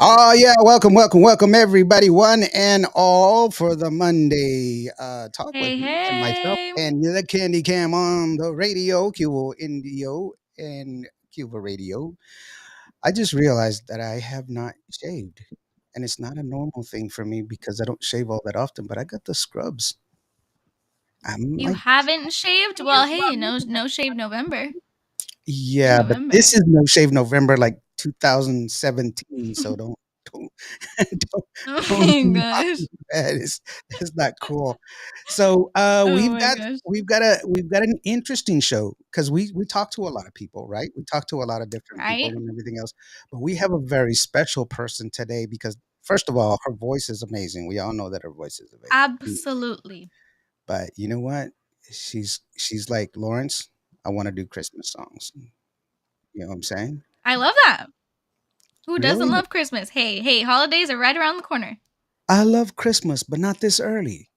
Oh yeah, welcome everybody, one and all for the Monday talk with Hey, me and myself hey. and the Candy Cam on the radio, Cuba Indio and Cuba Radio. I just realized that I have not shaved, and it's not a normal thing for me because I don't shave all that often. But I got the scrubs. I'm You like, haven't shaved? Well, hey, no shave November. In yeah, but November. this is no shave November like 2017, so don't don't Oh don't my mock gosh. me, man. It's not cool. So Oh we've my got gosh. we've got an interesting show because we talk to a lot of people, right? We talk to a lot of different people Right? and everything else, but we have a very special person today because first of all, her voice is amazing. We all know that her voice is amazing. Absolutely. But you know what? She's like Lawrence. I want to do Christmas songs. You know what I'm saying? I love that. Who doesn't Really? love Christmas? Hey, holidays are right around the corner. I love Christmas, but not this early.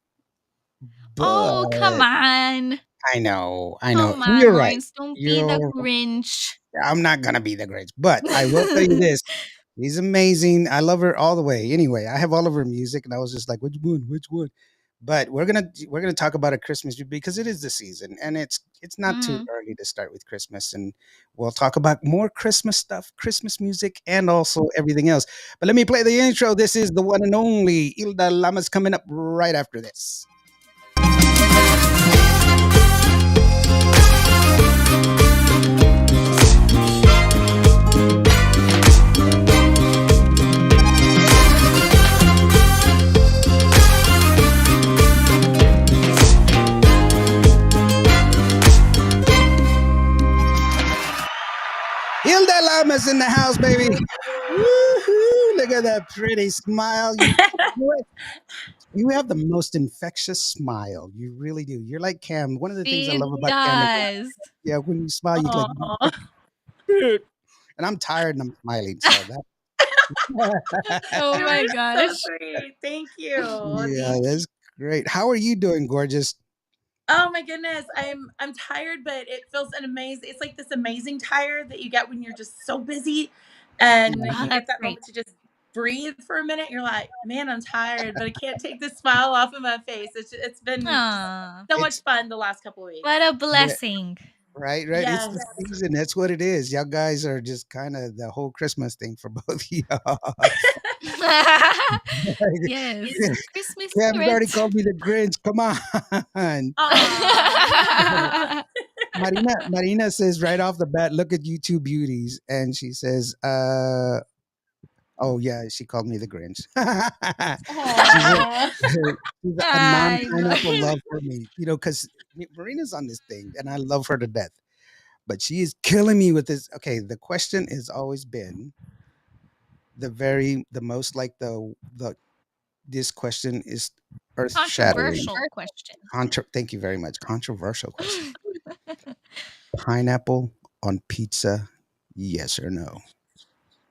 Oh, come But on. I know. Come on, You're right. Lawrence. Don't be the You're Grinch. I'm not gonna be the greatest, but I will tell you this. She's amazing. I love her all the way. Anyway, I have all of her music and I was just like, which one? Which one? But we're gonna talk about a Christmas because it is the season and it's not too Mm. early to start with Christmas and we'll talk about more Christmas stuff, Christmas music, and also everything else. But let me play the intro. This is the one and only Hilda Lamas coming up right after this. Hilda Lamas in the house, baby. Woohoo! Look at that pretty smile. You have the most infectious smile. You really do. You're like Cam. One of the things I She love about Cam is that, does. yeah, when you smile, you like, Aw. and I'm tired and I'm smiling. So that, Oh You're my so gosh. sweet. Thank you. yeah, that's great. How are you doing, gorgeous? Oh my goodness. I'm tired, but it feels an amazing it's like this amazing tired that you get when you're just so busy and Oh, you Mhm. get that's that great. moment to just breathe for a minute. You're like, man, I'm tired, but I can't take this smile off of my face. It's been just Aw. so much It's fun the last couple of What weeks. a yeah, blessing. right, right. It's the Yes. season. That's what it is. Y'all guys are just kind of the whole Christmas thing for both of y'all. Yes, Christmas Cam's already spirit. called me the Grinch. Come on. Aw. Marina says right off the bat, look at you two beauties. And she says, oh yeah, she called me the Grinch. she's a Aw. she's a I non-pineapple know. love for me, because Marina's on this thing and I love her to death. But she is killing me with this. Okay, the question has always been the most like the this question is earth shattering. Controversial question. Thank you very much. Controversial question. Pineapple on pizza, yes or no?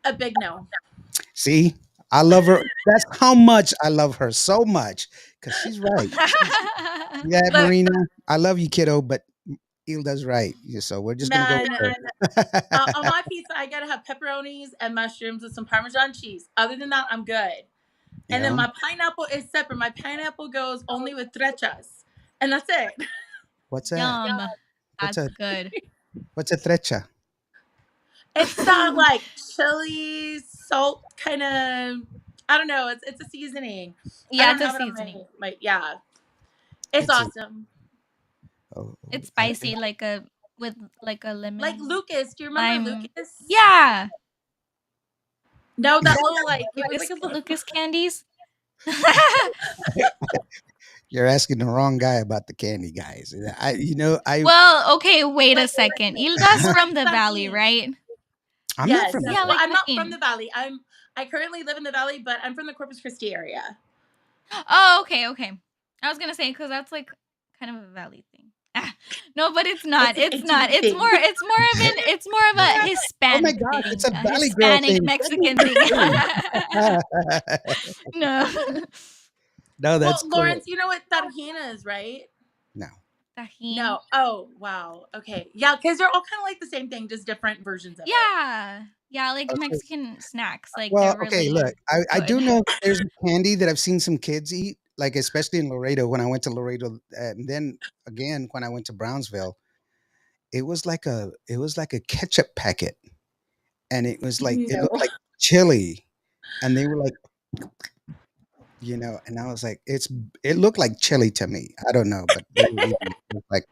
A big no. See, I love her. That's how much I love her so much because she's right. Yeah, Look, Marina, I love you, kiddo, but Hilda's right. Yeah, so we're just gonna go man, with her. on my pizza, I gotta have pepperonis and mushrooms with some Parmesan cheese. Other than that, I'm good. And then Yeah. my pineapple is separate. My pineapple goes only with trechas, and that's it. What's that? Yum. What's That's a good. what's a trecha? It's that like chili salt kind of. I don't know. It's a seasoning. I Yeah, don't it's a have it on seasoning. my yeah. It's It's a awesome. oh, It's I, spicy, like a with like a Like lemon Lucas, do you remember lime. Lucas? Yeah, No, that little like it was Lucas like a little. Lucas candies. you're asking the wrong guy about the candy, guys. I Well, okay, wait a Like second. Hilda's like from the valley, sardines. right? I'm not Yes. from the Yeah, Well, like I'm valley. not from sardine. the valley. I currently live in the valley, but I'm from the Corpus Christi area. Oh, okay, okay. I was gonna say because that's like kind of a valley thing. Ah, no, but it's It's not. an It's not. HB thing. It's more of a Oh my Hispanic gosh, it's thing, a a valley girl Hispanic thing. Mexican thing. no. No, that's Well, cool. Lawrence, you know what tarhina is, right? No. Tajín. No. Oh, wow. Okay. Yeah, because they're all kind of like the same thing, just different versions of it. Yeah. Yeah, like Okay. Mexican snacks, like, Well, they're okay, look, really I good. do know that there's a candy that I've seen some kids eat, like especially in Laredo when I went to Laredo, and then again when I went to Brownsville. It was like a ketchup packet, and it No. looked like chili, and they were like, and I was like, it looked like chili to me. I don't know, but they were eating it. I was like,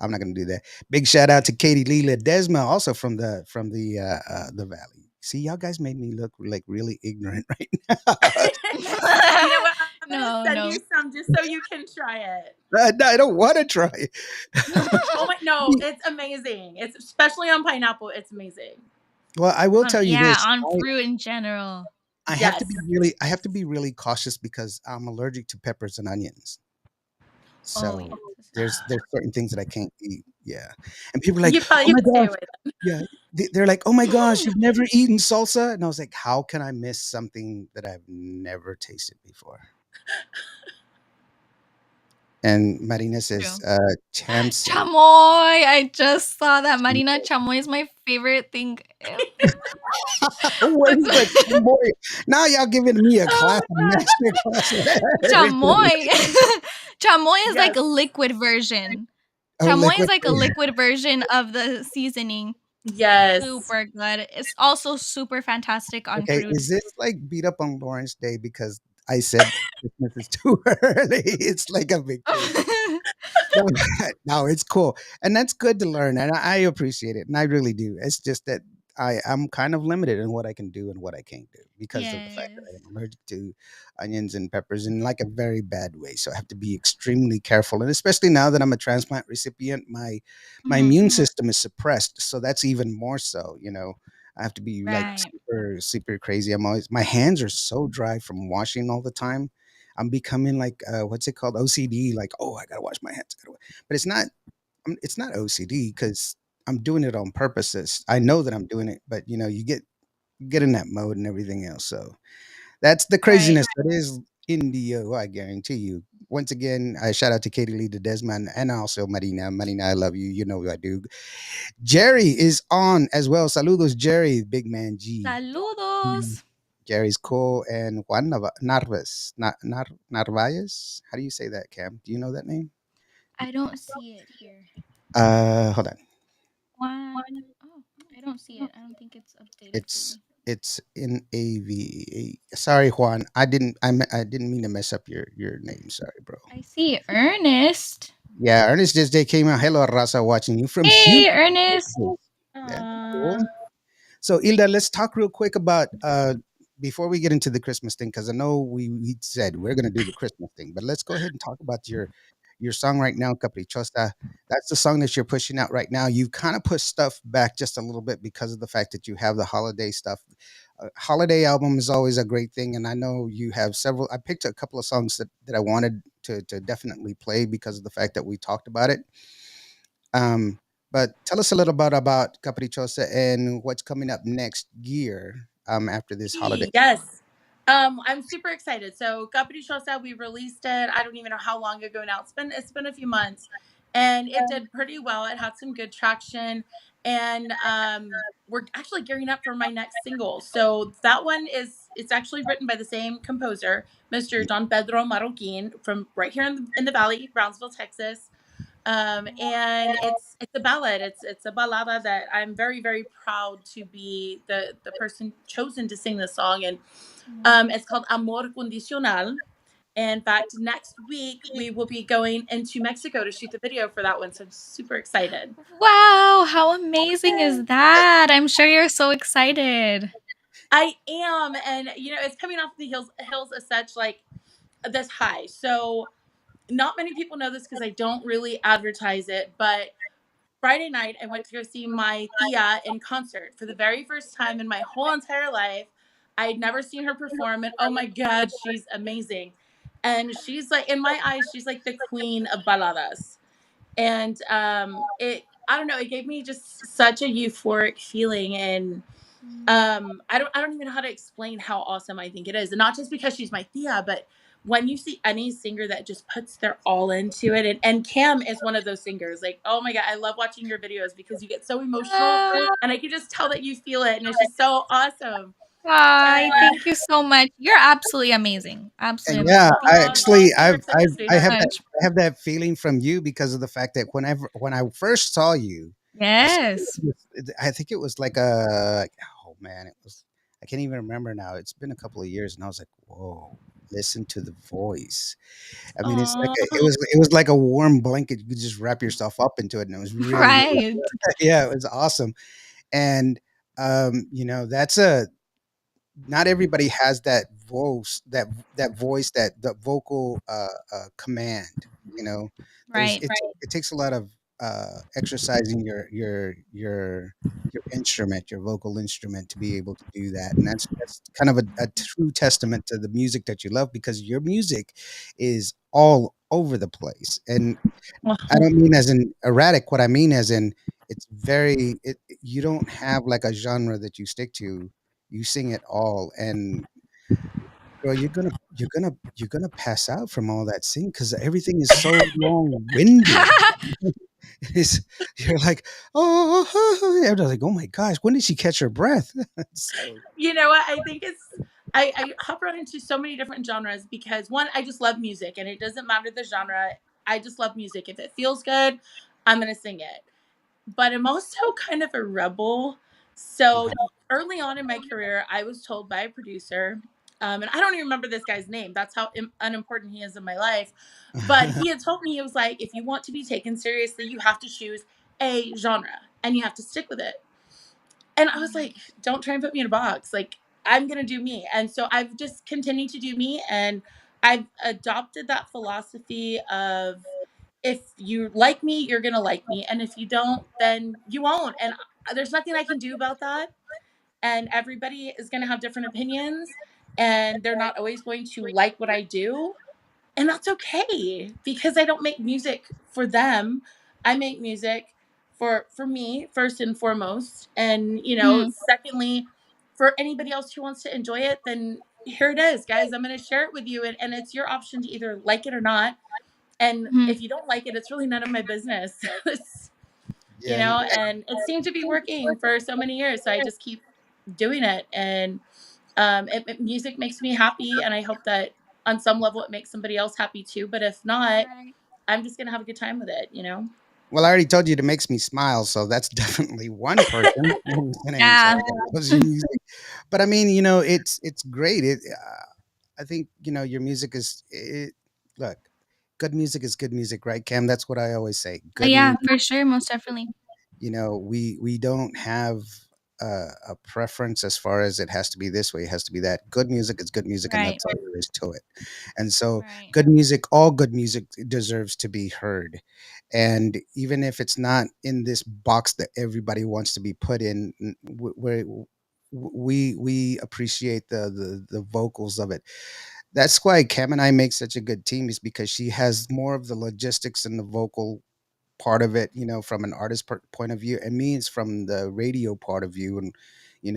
I'm not gonna do that. Big shout out to Katie Lee Ledesma, also from the valley. See, y'all guys made me look like really ignorant right now. You know what? I'm gonna No, send you no. some just so you can try it. I don't want to try it. Oh my, no, it's amazing. It's especially on pineapple. It's amazing. Well, I will tell you Yeah, this. on fruit in general. Yes. I have to be really cautious because I'm allergic to peppers and onions. Oh, So yes, this is there's certain things that I can't eat. Yeah. And people are like, You probably "Oh have my to stay gosh." away. Yeah. They're like, "Oh my gosh, you've never eaten salsa?" And I was like, "How can I miss something that I've never tasted before?" And Marina says, true. "Chamson." Chamoy! I just saw that. Marina, chamoy is my favorite thing ever. What is a chamoy? Now y'all giving me a Oh class, a my god. master class on everything. Chamoy. Chamoy is like Yes. a liquid version. Oh, Chamoy is liquid. like a liquid version of the seasoning. Yes. Super good. It's also super fantastic on Okay, fruit. is this like beat up on Lawrence Day because I said Christmas is too early? It's like a victory. No, no, it's cool, and that's good to learn, and I appreciate it, and I really do. It's just that I'm kind of limited in what I can do and what I can't do because of the fact that I Yes. am allergic to onions and peppers in like a very bad way. So I have to be extremely careful, and especially now that I'm a transplant recipient, my Mhm. immune system is suppressed, so that's even more so. I have to be like Right. super super crazy. My hands are so dry from washing all the time. I'm becoming like what's it called, OCD. Like, oh, I gotta wash my hands. But it's not OCD because I'm doing it on purpose. I know that I'm doing it, but you get in that mode and everything else. So that's the Right. craziness that is India. I guarantee you. Once again, I shout out to Katie Lee, the Desmond, and also Marina. Marina, I love you. You know I do. Jerry is on as well. Saludos, Jerry, big man G. Mm. Saludos. Jerry's cool. And Juan Narves. Narvaez? How do you say that, Cam? Do you know that name? I don't see it here. Hold on. One. Oh, I don't see it. I don't think it's updated It's fully. it's in AV. Sorry, Juan. I didn't mean to mess up your name. Sorry, bro. I see Ernest. Yeah, Ernest just day came out. Hello, Rasa, watching you from Hey, Houston. Ernest. That's cool. Uh, So, Ilda, let's talk real quick about before we get into the Christmas thing, because I know we said we're going to do the Christmas thing, but let's go ahead and talk about your song right now, Caprichosa. That's the song that you're pushing out right now. You've kind of pushed stuff back just a little bit because of the fact that you have the holiday stuff. Holiday album is always a great thing, and I know you have several. I picked a couple of songs that I wanted to definitely play because of the fact that we talked about it. Um, but tell us a little bit about Caprichosa and what's coming up next year after this holiday. yes. I'm super excited. So Caprichosa, we released it. I don't even know how long ago now. It's been a few months, and it did pretty well. It had some good traction, and we're actually gearing up for my next single. So that one it's actually written by the same composer, Mr. Yeah. Don Pedro Marroquin, from right here in the Valley, Brownsville, Texas. And it's a ballad. It's a balada that I'm very very proud to be the person chosen to sing the song, and it's called Amor Condicional. In fact, next week we will be going into Mexico to shoot the video for that one, so I'm super excited. Wow, how amazing is that? I'm sure you're so excited. I am, and it's coming off the hills as such, like this high. So not many people know this because I don't really advertise it, but Friday night, I went to go see my tia in concert for the very first time in my whole entire life. I had never seen her perform, and oh my God, she's amazing. And she's like, in my eyes, she's like the queen of baladas. And I don't know, it gave me just such a euphoric feeling. And I don't even know how to explain how awesome I think it is. And not just because she's my tia, but when you see any singer that just puts their all into it, and Cam is one of those singers. Like, oh my god, I love watching your videos because you get so emotional, Uh, and I can just tell that you feel it, and it's just so awesome. Hi, And thank you so much. You're absolutely amazing. And Absolutely yeah, amazing. Thank I you. oh, actually you're such a I sweetheart. have that Much. feeling from you because of the fact that when I first saw you, I saw you Yes. I think it was like a oh man, it was I can't even remember now. It's been a couple of years, and I was like, whoa, listen to the voice. I mean, it's like Oh, it was like a warm blanket. You could just wrap yourself up into it, and it was really, really Right. yeah, it was awesome. And that's a not everybody has that voice that the vocal command. You know, there's Right. it takes a lot of exercising your instrument, your vocal instrument, to be able to do that, and that's kind of a true testament to the music that you love because your music is all over the place. And I don't mean as in erratic. What I mean as in it's you don't have like a genre that you stick to. You sing it all, and bro, you're gonna pass out from all that singing because everything is so long winded. It's you're like, oh, everybody's like, oh my gosh, when did she catch her breath? So you know what? I think it's I hop around into so many different genres because one, I just love music, and it doesn't matter the genre. I just love music. If it feels good, I'm gonna sing it. But I'm also kind of a rebel. So early on in my career, I was told by a producer, and I don't even remember this guy's name. That's how unimportant he is in my life. But he had told me, he was like, if you want to be taken seriously, you have to choose a genre and you have to stick with it. And I was Mhm. like, don't try and put me in a box. Like, I'm going to do me. And so I've just continued to do me. And I've adopted that philosophy of if you like me, you're going to like me. And if you don't, then you won't. And there's nothing I can do about that. And everybody is going to have different opinions. And they're not always going to like what I do. And that's okay because I don't make music for them. I make music for me first and foremost. And Mhm. secondly, for anybody else who wants to enjoy it, then here it is, guys. I'm going to share it with you, and it's your option to either like it or not. And Mhm. if you don't like it, it's really none of my business. yeah, and And it seemed to be working for so many years, so I just keep doing it. And music makes me happy, and I hope that on some level it makes somebody else happy too. But if not, Right. I'm just gonna have a good time with it. well, I already told you it makes me smile, so that's definitely one person who's gonna enjoy Yeah. that loves your music. But I mean, it's great. I think your music is look, good music is good music, right, Cam? That's what I always say. Good Yeah, music. for sure, most definitely. We don't have a preference as far as it has to be this way, it has to be that. Good music is good music, and Right. that's all there is to it. And so, Right. good music, all good music deserves to be heard. And even if it's not in this box that everybody wants to be put in, we appreciate the vocals of it. That's why Cam and I make such a good team, is because she has more of the logistics and the vocal part of it, from an artist point of view, and me is from the radio part of view. And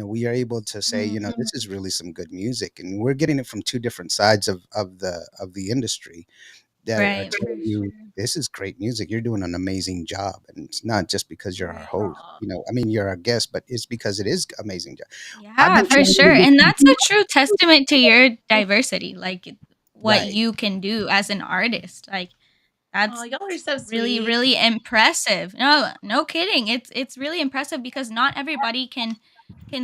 we are able to say, Mhm. this is really some good music, and we're getting it from two different sides of the industry that are Right, telling for you sure. this is great music, you're doing an amazing job. And it's not just because you're our Right. host, Aw. I mean, you're our guest, but it's because it is amazing job. I've Yeah, been for trying sure. to And that's a true testament to your diversity, like what right. you can do as an artist. Like Oh, that's y'all are so really, sweet. really impressive. No, no kidding. It's really impressive because not everybody can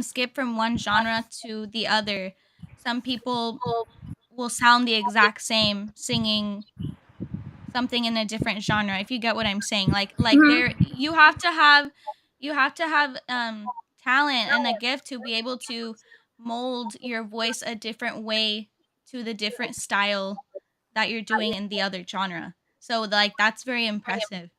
skip from one genre to the other. Some people will sound the exact same singing something in a different genre, if you get what I'm saying. Like Mhm. there you have to have talent and a gift to be able to mold your voice a different way to the different style that you're doing in the other genre. So like that's very impressive.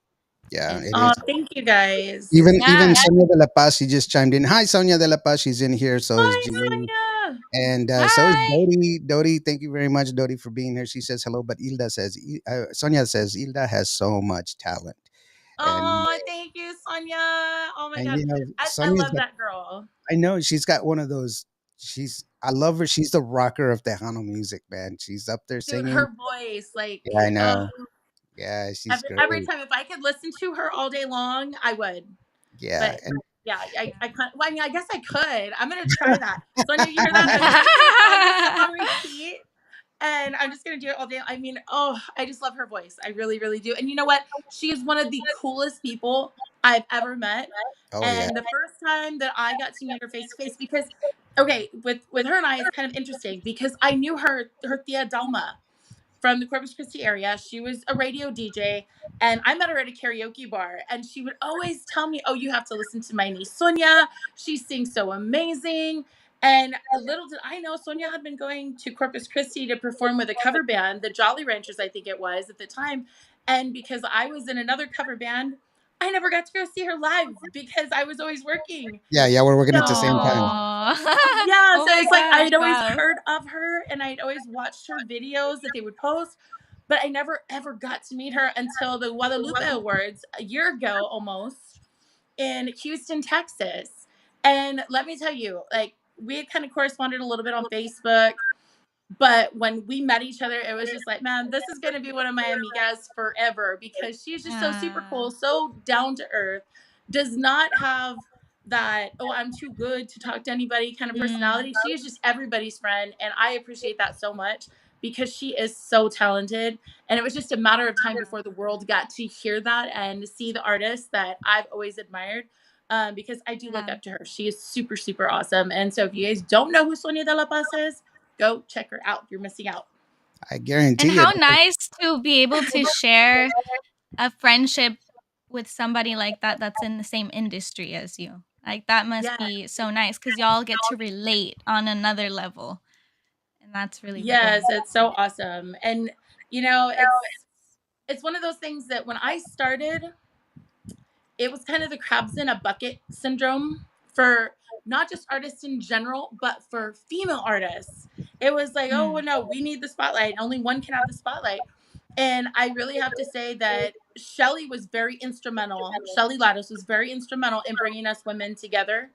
Yeah, And it Oh, is. thank you guys. Even yeah. Sonia de la Paz, she just chimed in. Hi, Sonia de la Paz. She's in here. So is Hi, Julie. Sonia. And so is Hi. Dodie. Dodie, thank you very much, Dodie, for being here. She says hello, but Sonia says Hilda has so much talent. And Oh, thank you, Sonia. Oh my and God, I Sonia's love got, that girl. I know she's got one of those. she's I love her. She's the rocker of Tejano music, man. She's up there Dude, singing. her voice, like, Yeah, I know. Yeah, she's every great. time if I could listen to her all day long, I would. Yeah, But and yeah, I can't. Well, I mean, I guess I could. I'm gonna try that. Sonia, you hear that? I'm just gonna put all your stuff on repeat, and I'm just gonna do it all day. I mean, oh, I just love her voice. I really, really do. And you know what? She is one of the coolest people I've ever met. oh yeah, And the first time that I got to meet her face to face, because okay, with her and I, it's kind of interesting because I knew her tia Dalma from the Corpus Christi area. She was a radio DJ, and I met her at a karaoke bar. And she would always tell me, "Oh, you have to listen to my niece Sonia. She sings so amazing." And little did I know, Sonia had been going to Corpus Christi to perform with a cover band, the Jolly Ranchers, I think it was at the time. And because I was in another cover band, I never got to go see her live because I was always working. yeah, yeah. We're working at the same time. So Oh. yeah, Oh so my it's like gosh, I'd always wow. heard of her and I'd always watched her videos that they would post, but I never ever got to meet her until the Guadalupe Awards a year ago almost in Houston, Texas. And let me tell you, like we had kind of corresponded a little bit on Facebook, but when we met each other, it was just like, man, this is going to be one of my amigas forever because she's just so super Yeah. cool, so down to earth, does not have that, oh, I'm too good to talk to anybody kind of Mm. personality. She is just everybody's friend. And I appreciate that so much because she is so talented. And it was just a matter of time before the world got to hear that and see the artist that I've always admired. Because I do look Yeah. up to her. She is super, super awesome. And so if you guys don't know who Sonia de la Paz is, go check her out. You're missing out. I And guarantee you. how nice to be able to share a friendship with somebody like that that's in the same industry as you. Like that must Yeah. be so nice because y'all get to relate on another level. And that's really cool. Yes, it's so awesome. And you know, it's one of those things that when I started, it was kind of the crabs in a bucket syndrome for not just artists in general, but for female artists. It was like, oh Mm. well, no, we need the spotlight. Only one can have the spotlight. And I really have to say that Shelly was very instrumental. Shelly Lados was very instrumental in bringing us women together.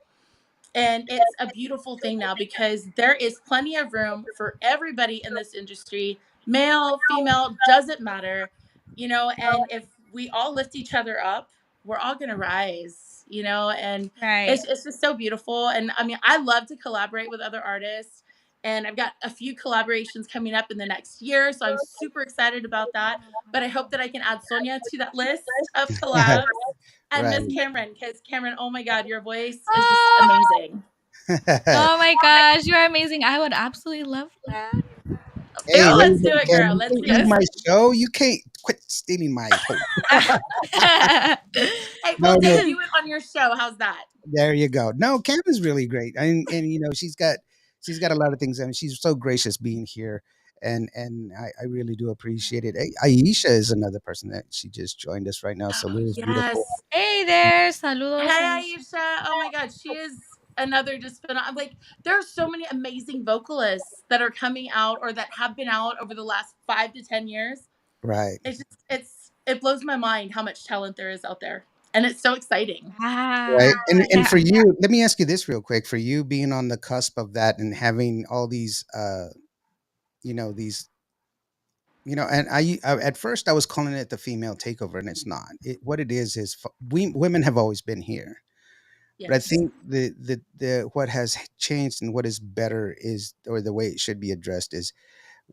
And it's a beautiful thing now because there is plenty of room for everybody in this industry, male, female, doesn't matter, you know. And if we all lift each other up, we're all going to rise, you know. And Right. it's just so beautiful. And I mean, I love to collaborate with other artists. And I've got a few collaborations coming up in the next year. So I'm super excited about that. But I hope that I can add Sonia to that list of collabs and Miss Right. Cameron, because Cameron, oh my God, your voice is just Oh, amazing. oh my gosh, you're amazing. I would absolutely love that. Hey, Ooh, Okay. ladies let's do and it, girl. gentlemen, you Let's can't do eat it. Yes. my show. You can't quit stealing my hope. Hey, No, we'll no. debut it on your show. How's that? There you go. No, Cam is really great, and you know she's got a lot of things. I mean, she's so gracious being here, and I really do appreciate it. Hey, Aisha is another person that she just joined us right now. So Oh, Liz, beautiful. yes. Hey there, saludos, Hey, Aisha. Aisha. Oh my God, she is another just I'm like, there are so many amazing vocalists that are coming out or that have been out over the last 5 to 10 years. Right, It blows my mind how much talent there is out there, and it's so exciting. right. Yeah, And yeah. for you, let me ask you this real quick. For you being on the cusp of that and having all these, you know, these and at first I was calling it the female takeover, and it's not. What it is we women have always been here, but I Yes. think the what has changed and what is better is, or the way it should be addressed is,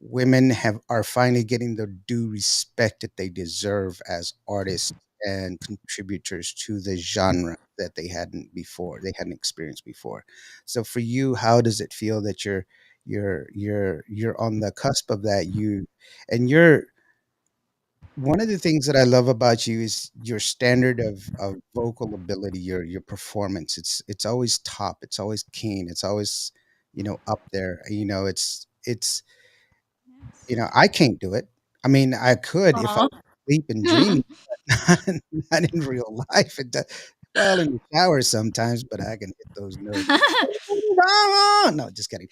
women are finally getting the due respect that they deserve as artists and contributors to the genre that they hadn't experienced before. So for you, how does it feel that you're on the cusp of that? You're one of the things that I love about you is your standard of vocal ability, your performance. It's always top. It's always keen. It's always, up there. I can't do it. I mean, I could if I Aw. was asleep and dreaming, but not in real life. Well, in the shower sometimes, but I can hit those notes. No, just kidding.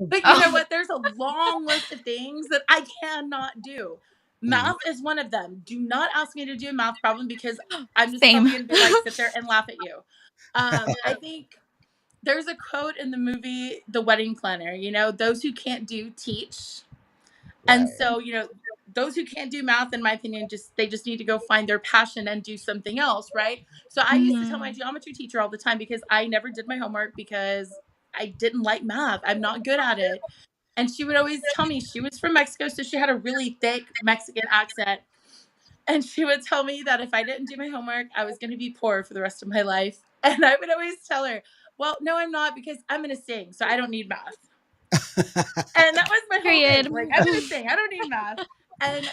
But you know Oh, what? There's a long list of things that I cannot do. Mhm. Math is one of them. Do not ask me to do a math problem because I'm just same. probably going to be like sit there and laugh at you. I think there's a quote in the movie The Wedding Planner, those who can't do teach. And Right. so, those who can't do math, in my opinion, just need to go find their passion and do something else, right? So I used to tell my Mhm. geometry teacher all the time because I never did my homework because I didn't like math. I'm not good at it. And she would always tell me, she was from Mexico, so she had a really thick Mexican accent. And she would tell me that if I didn't do my homework, I was going to be poor for the rest of my life. And I would always tell her, well, no, I'm not, because I'm going to sing, so I don't need math. And that was my whole Period. thing. Like, I'm going to sing, I don't need math. And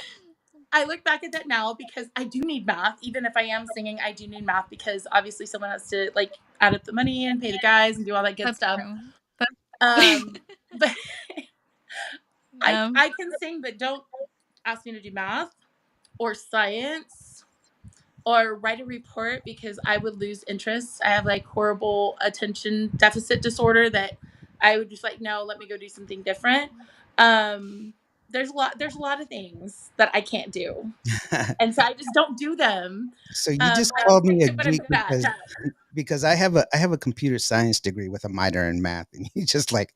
I look back at that now because I do need math. Even if I am singing, I do need math because obviously someone has to like add up the money and pay the guys and do all that good That's stuff. true. But But I yeah. I can sing, but don't ask me to do math or science or write a report because I would lose interest. I have like horrible attention deficit disorder that I would just like, no, let me go do something different. Um, there's a lot of things that I can't do. And so I just don't do them. So you just I called stick me a to what I'm geek good at. because I have a computer science degree with a minor in math, and he's just like,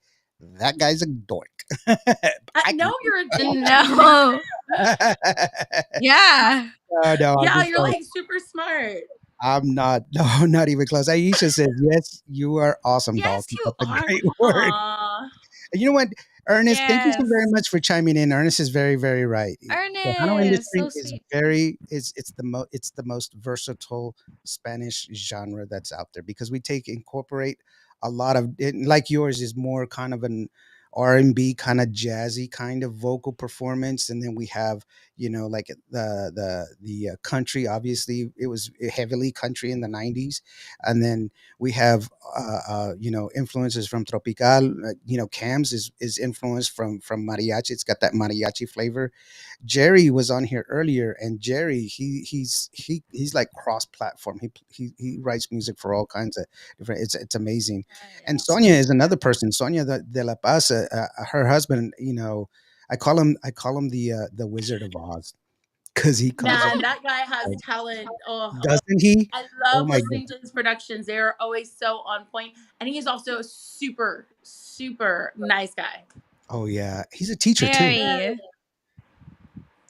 that guy's a dork. I No, can. you're a genius. No. Yeah. Oh no, I'm Yeah, just you're like super smart. I'm not. No, not even close. Aisha says, yes, you are awesome, doll. Yes, Keep you up the are. great work. Aw. And you know what, Ernest, thank you so very Yes. much for chiming in. Ernest is very, very right. The Hano Ernest, industry so is sweet. very is it's the most versatile Spanish genre that's out there because we take incorporate a lot of it, like yours is more kind of an R&B kind of jazzy kind of vocal performance, and then we have like the country. Obviously, it was heavily country in the '90s, and then we have influences from tropical. Cams is influenced from mariachi. It's got that mariachi flavor. Jerry was on here earlier, and Jerry he's like cross platform. He writes music for all kinds of different. It's amazing. And Yeah. Sonia is another person. Sonia de la Paz, her husband. I call him the Wizard of Oz because he comes up. Man, that guy has talent. Oh, Doesn't he? I Oh love my god. listening to his productions. They are always so on point. And he is also a super, super nice guy. Oh yeah, he's a teacher too. Very.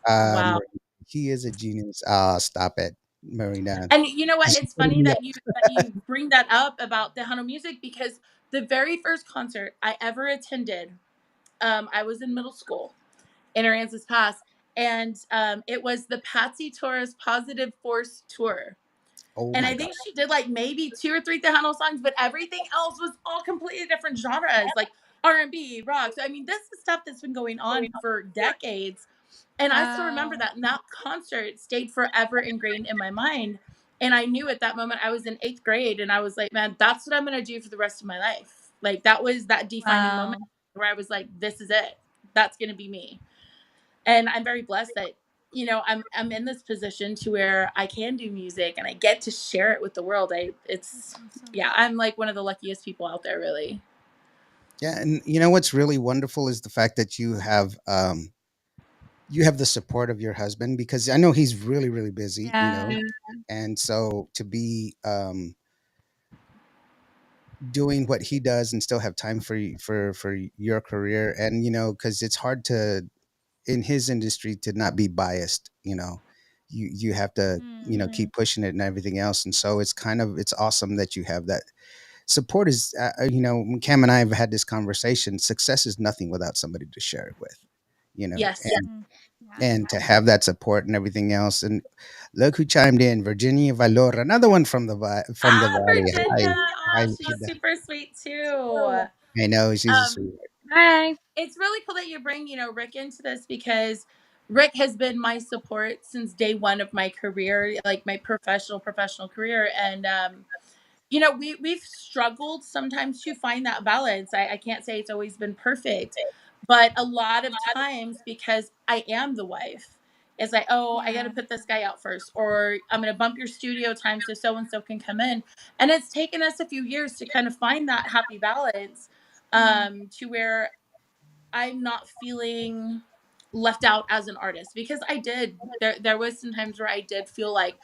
Um, Wow. he is a genius. Ah, stop it, Marina. And you know what? Just It's putting funny me that you bring that up about Tejano music because the very first concert I ever attended, I was in middle school in Aransas Pass, and it was the Patsy Torres Positive Force tour. Oh And my I god. think she did like maybe two or three Tejano songs, but everything else was all completely different genres, like R&B, rock. So I mean, this is stuff that's been going on for decades. And I still remember Wow. that. And that concert stayed forever ingrained in my mind. And I knew at that moment I was in eighth grade, and I was like, man, that's what I'm gonna do for the rest of my life. Like that was that defining moment Wow. where I was like, this is it. That's gonna be me. And I'm very blessed that I'm in this position to where I can do music and I get to share it with the world. I That's it's awesome. Yeah, I'm like one of the luckiest people out there, really. Yeah, and you know what's really wonderful is the fact that you have the support of your husband because I know he's really really busy, Yeah. and so to be doing what he does and still have time for your career, and because it's hard to in his industry to not be biased. You have to Mm. keep pushing it and everything else, and so it's awesome that you have that support. Is when Cam and I have had this conversation, success is nothing without somebody to share it with, Yes. Mm. Yeah. and to have that support and everything else. And look who chimed in, Virginia Valor, another one from from the valley. Virginia. Oh, Hi, she's Hilda. super sweet too. I know she's a Um, sweetheart. Bye. it's really cool that you bring, Rick into this because Rick has been my support since day one of my career, like my professional career. And we've struggled sometimes to find that balance. I can't say it's always been perfect, but a lot of times because I am the wife, it's like, oh, I got to Yeah. put this guy out first, or I'm going to bump your studio time so and so can come in. And it's taken us a few years to kind of find that happy balance, Mm. to where I'm not feeling left out as an artist because I did. There was some times where I did feel like,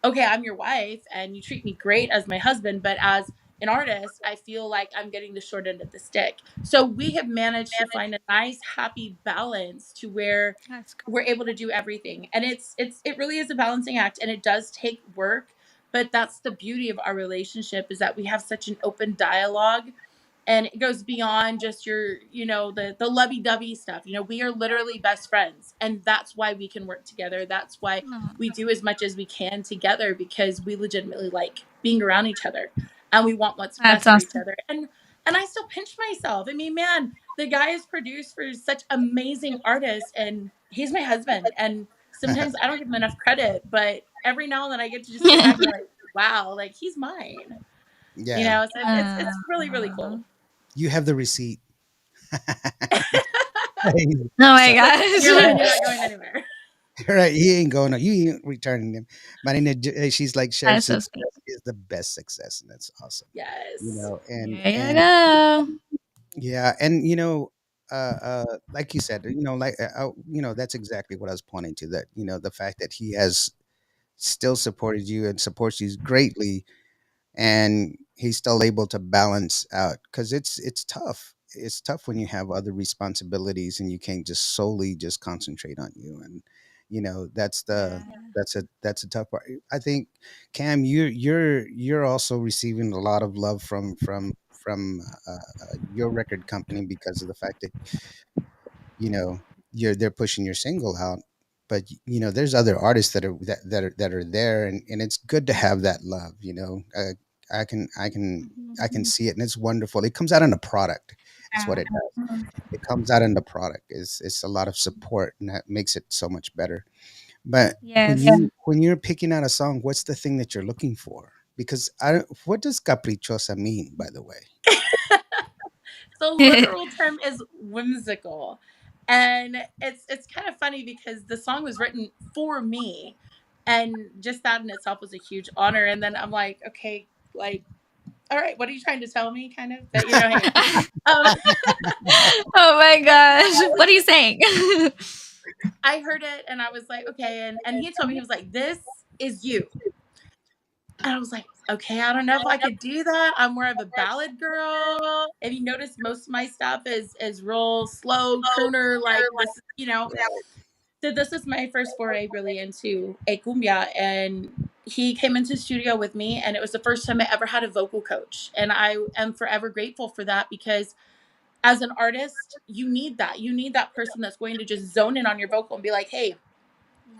okay, I'm your wife and you treat me great as my husband, but as an artist, I feel like I'm getting the short end of the stick. So we have managed to find a nice, happy balance to where That's we're able to do everything. And it really is a balancing act, and it does take work. But that's the beauty of our relationship, is that we have such an open dialogue, and it goes beyond just your, the lovey-dovey stuff. We are literally best friends, and that's why we can work together. That's why we do as much as we can together, because we legitimately like being around each other, and we want what's that's best for each awesome. other. And I still pinch myself. I mean, man, the guy is produced for such amazing artists, and he's my husband. And sometimes I don't give him enough credit, but every now and then I get to just sit back and be like, wow, like he's mine. Yeah, So it's really, really cool. you have the receipt. Oh my So You're gosh. right. You're not going anywhere. right, he ain't going. You ain't returning them. Marina, she's like Chef That's so success sweet. is the best success, and that's awesome. Yes. And There you go. yeah, and like you said, like that's exactly what I was pointing to. That the fact that he has still supported you and supports you greatly, and he's still able to balance out, because it's tough when you have other responsibilities and you can't just solely just concentrate on you. And that's the Yeah. that's a tough part. I think, Cam, you're also receiving a lot of love from your record company, because of the fact that you know they're pushing your single out. But there's other artists that are there, and it's good to have that love. I can i can Mhm. i can see it, and it's wonderful. It comes out in the product. It's what Yeah. it does. It comes out in the product. It's a lot of support, and that makes it so much better. But when Yes. you're picking out a song, what's the thing that you're looking for? Because what does caprichosa mean, by the way? The literal term is whimsical. And it's kind of funny because the song was written for me, and just that in itself was a huge honor. And then I'm like, okay, like, all right, what are you trying to tell me, kind of? That, hey, um, Oh my gosh. What are you saying? I heard it and I was like, okay. And he told me, he was like, this is you. And I was like, okay, I don't know if I could do that. I'm more of a ballad girl. If you notice, most of my stuff is real slow crooner, like this. So this is my first foray really into a cumbia, and he came into the studio with me, and it was the first time I ever had a vocal coach, and I am forever grateful for that, because as an artist, you need that. You need that person that's going to just zone in on your vocal and be like, hey,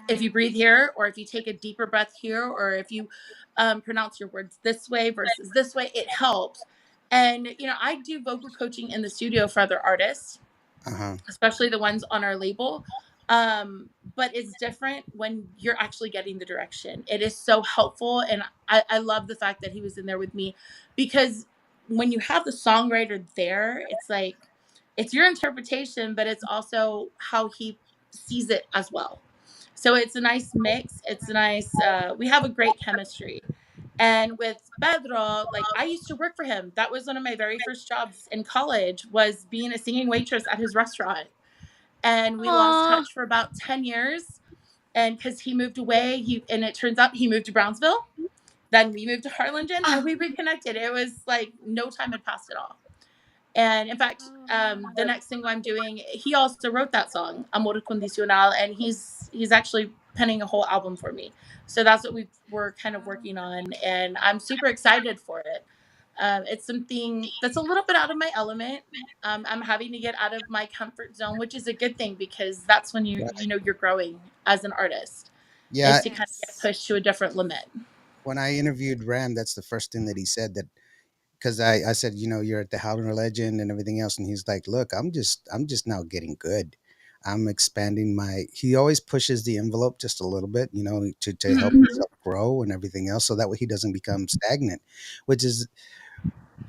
if you breathe here, or if you take a deeper breath here, or if you pronounce your words this way versus this way, it helps. And I do vocal coaching in the studio for other artists, Uh-huh. especially the ones on our label. But it's different when you're actually getting the direction. It is so helpful, and I love the fact that he was in there with me, because when you have the songwriter there, it's like it's your interpretation, but it's also how he sees it as well. So it's a nice mix. It's a nice. We have a great chemistry. And with Pedro, like I used to work for him. That was one of my very first jobs in college, was being a singing waitress at his restaurant. And we lost Aw. touch for about 10 years. And because he moved away, and it turns out he moved to Brownsville. Then we moved to Harlingen, and Ah. we reconnected. It was like no time had passed at all. And in fact, Oh, the next single I'm doing, he also wrote that song, Amor Condicional, and he's actually penning a whole album for me. So that's what we're kind of wow. working on, and I'm super excited for it. It's something that's a little bit out of my element. I'm having to get out of my comfort zone, which is a good thing, because that's when you're growing as an artist, is Yeah, to kind of get Yes. pushed to a different limit. when I interviewed Ram, that's the first thing that he said. That because I said, you're at the Howler Legend and everything else, and he's like, look, I'm just now getting good. I'm expanding my. He always pushes the envelope just a little bit, to help Mhm. himself grow and everything else, so that way he doesn't become stagnant, which is,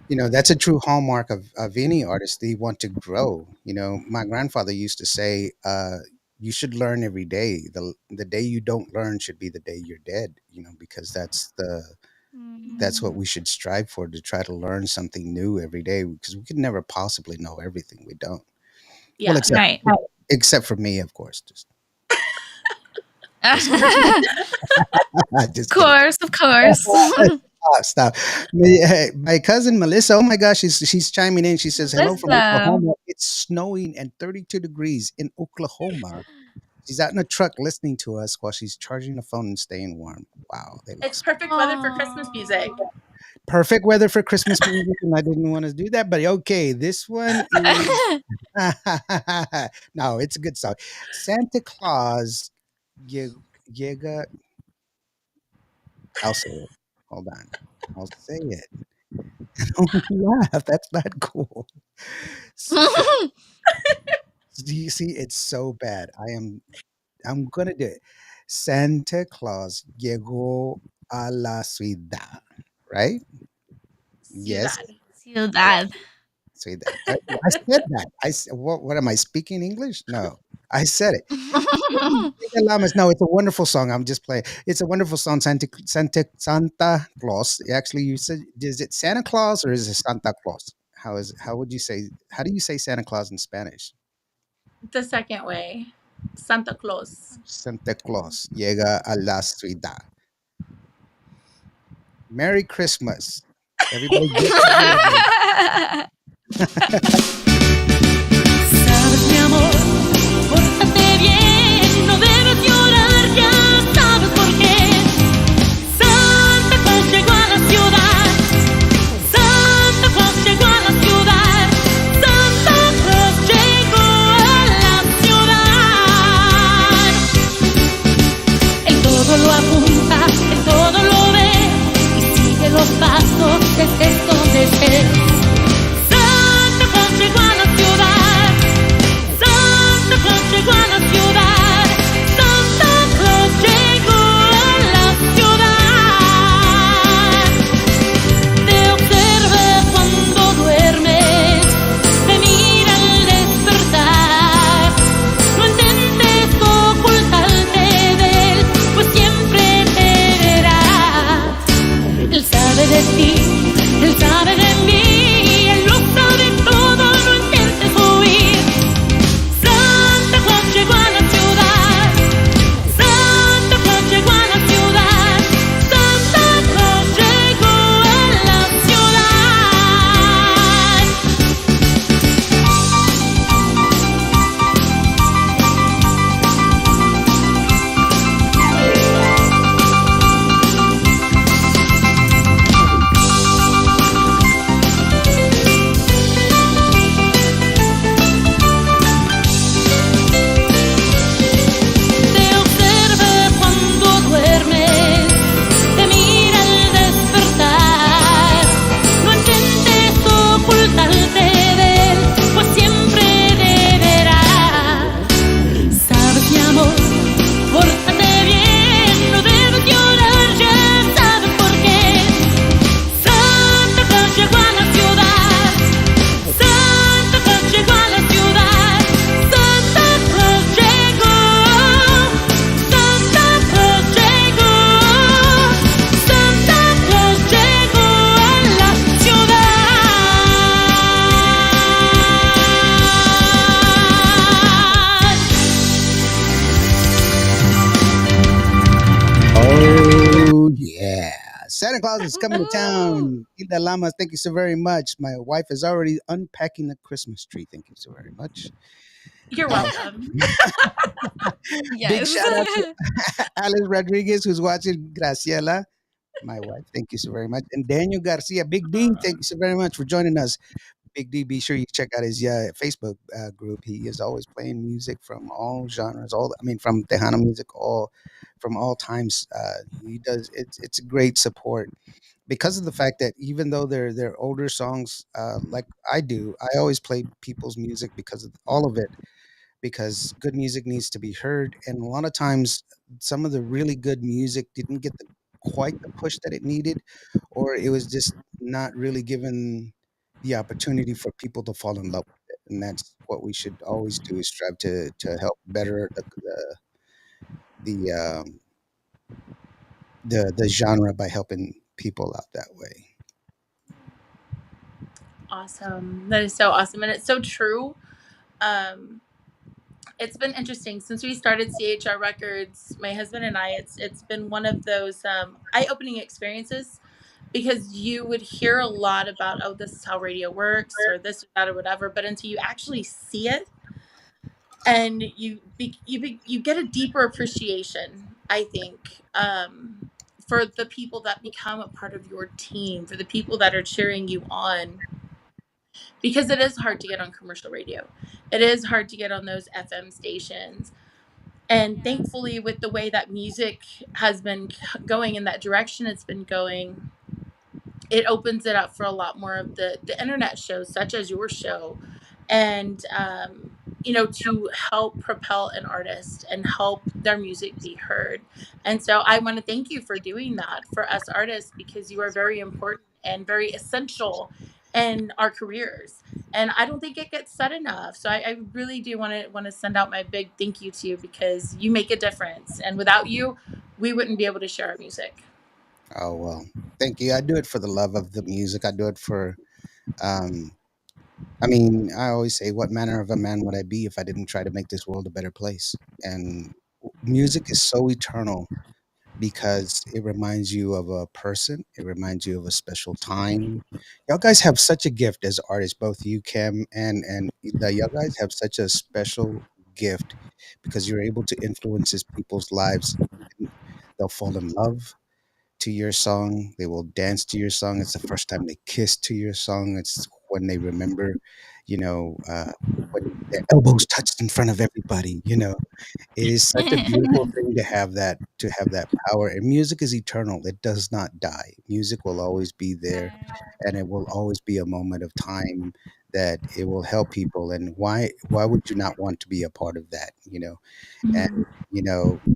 that's a true hallmark of any artist. They want to grow. My grandfather used to say, you should learn every day. The day you don't learn should be the day you're dead, because that's what Mm. we should strive for, to try to learn something new every day, because we could never possibly know everything. We don't. Well, Yeah. Right. except for me, of course. Just kidding. Of Just kidding. course, of course. Stop. My cousin Melissa, oh my gosh, she's chiming in. She says, "Hello from Melissa. Oklahoma. It's snowing and 32 degrees in Oklahoma." She's out in a truck listening to us while she's charging the phone and staying warm. Wow, they It's lost. perfect weather for Christmas music. Oh. Perfect weather for Christmas music, and I didn't want to do that, but okay, this one is no, it's a good song. Santa Claus, llega. I'll say it. Hold on, I'll say it. Don't laugh. That's not cool. S- Do you see? It's so bad. I'm gonna do it. Santa Claus llegó a la ciudad. Right? Yes. Ciudad. Ciudad. Ciudad. I said that. What am I speaking English? No. I said it. Hilda Lamas. No, it's a wonderful song. I'm just playing. It's a wonderful song. Santa Claus. Actually, you said, is it Santa Claus or is it Santa Claus? How would you say? How do you say Santa Claus in Spanish? The second way. Santa Claus. Santa Claus llega a la ciudad. Merry Christmas. Everybody get together. Sabes, mi amor, pórtate bien, no debes llorar, ya sabes por qué. Santa Claus llegó a la ciudad, Santa Claus llegó a la ciudad, Santa Claus llegó a la ciudad. Él todo lo apunta, él todo lo ve, y sigue los pasos desde donde estés. Santa Claus llegó a la ciudad, Santa Claus llegó a la ciudad, Santa Claus llegó a la ciudad. Te observa cuando duermes, te mira al despertar. No intentes ocultarte de él, pues siempre te verá. Él sabe de ti, él sabe de mí, él lo sabe todo, no intentes huir. Santa Claus llegó a la ciudad, Santa Claus llegó a la ciudad, Santa Claus llegó a la ciudad. Te observa cuando duermes, te mira al despertar. No intentes ocultarte de él, pues siempre te verá. Sabes, mi amor, pórtate bien, no debes llorar, ya sabes por qué. Santa Claus llegó a la ciudad, Santa Claus llegó a la ciudad, Santa Claus llegó, Santa Claus llegó, Santa Claus llegó a la Oh yeah. Santa Claus is coming to town. Hilda Lamas, thank you so very much. My wife is already unpacking the Christmas tree. Thank you so very much. You're Uh, welcome. big Yes. shout out to Alice Rodriguez who's watching. Graciela, my wife. Thank you so very much. And Daniel Garcia, Big D, thank you so very much for joining us. Big D, be sure you check out his Facebook group. He is always playing music from all genres, from Tejano music, all from all times. He does it's a great support because of the fact that even though they're older songs, like I do, I always play people's music because of all of it because good music needs to be heard. And a lot of times, some of the really good music didn't get quite the push that it needed, or it was just not really given the opportunity for people to fall in love with it. And that's what we should always do is strive to help better the the genre by helping people out that way. Awesome. That is so awesome. And it's so true. Um, it's been interesting since we started CHR Records. My husband and I, it's been one of those eye opening experiences because you would hear a lot about, oh, this is how radio works or this or that or whatever, but until you actually see it and you get a deeper appreciation, I think, for the people that become a part of your team, for the people that are cheering you on, because it is hard to get on commercial radio. It is hard to get on those FM stations. And Yeah. thankfully, with the way that music has been going in that direction it's been going, it opens it up for a lot more of the internet shows such as your show, and to help propel an artist and help their music be heard. And so I want to thank you for doing that for us artists, because you are very important and very essential in our careers, and I don't think it gets said enough. So I really do want to send out my big thank you to you, because you make a difference, and without you we wouldn't be able to share our music. Oh well, thank you. I do it for the love of the music. I do it for. Um, I mean, I always say, what manner of a man would I be if I didn't try to make this world a better place? And music is so eternal because it reminds you of a person. It reminds you of a special time. Y'all guys have such a gift as artists, both you, Kim, and the y'all guys have such a special gift because you're able to influence these people's lives. They'll fall in love to your song. They will dance to your song. It's the first time they kiss to your song. It's when they remember, you know, when their elbows touched in front of everybody. It is such a beautiful thing to have that power. And music is eternal. It does not die. Music will always be there, and it will always be a moment of time that it will help people. And why would you not want to be a part of that? And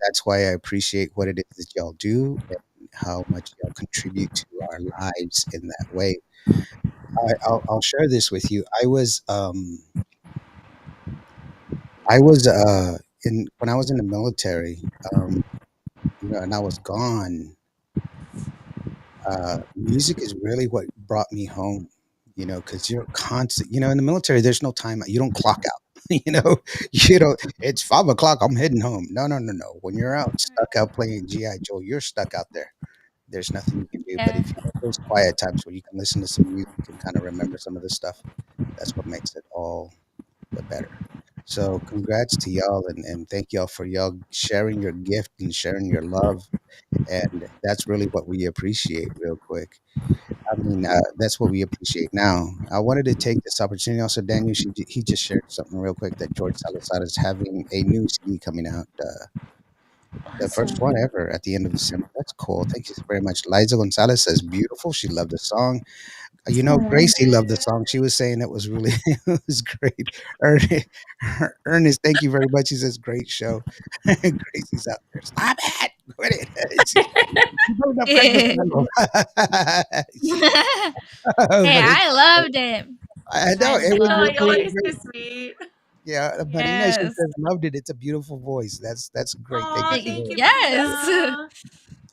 that's why I appreciate what it is that y'all do and how much y'all contribute to our lives in that way. I'll share this with you. I was in when I was in the military, and I was gone. Music is really what brought me home. Because you're constant. In the military, there's no time. You don't clock out. you know, It's 5 o'clock. I'm heading home. No, no, no, no. When you're out, stuck out playing GI Joe, you're stuck out there. There's nothing you can do. But Yeah. if you have those quiet times where you can listen to some music and kind of remember some of the stuff, that's what makes it all the better. So congrats to y'all and thank y'all for y'all sharing your gift and sharing your love. And that's really what we appreciate real quick. I mean, that's what we appreciate now. I wanted to take this opportunity. Also, Daniel, he just shared something real quick that George Salazar is having a new CD coming out, the first one Awesome. ever at the end of December. That's cool. Thank you very much. Liza Gonzalez says beautiful. She loved the song. Awesome. Gracie loved the song. She was saying it was really, it was great. Ernest, Ernest, thank you very much. He says, great show. Gracie's out there. Stop it. Quit it. She wrote up Christmas Hey, Carol. But it's, I loved it. I know I it was Oh, loved y'all really are it. great. so sweet. Yeah, Marina, she Yes. says loved it. It's a beautiful voice. That's great. Thank you Oh, so thank you, very much. Yes. Marina.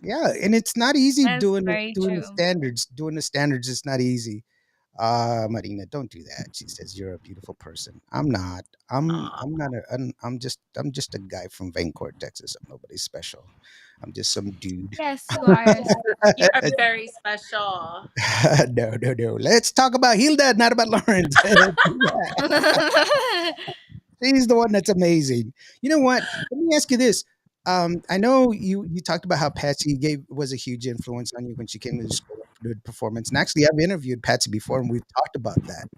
Yeah, and it's not easy That's doing very doing the true. standards. Doing the standards is not easy. Marina, don't do that. She says you're a beautiful person. I'm not. I'm Aw, not I'm just a guy from Vancouver, Texas. I'm nobody special. I'm just some dude. Yes, you are. you are very special. No, no, no. Let's talk about Hilda, not about Lawrence. She's the one that's amazing. You know what? Let me ask you this. I know you talked about how Patsy gave was a huge influence on you when she came to the school and did performance. And actually, I've interviewed Patsy before, and we've talked about that.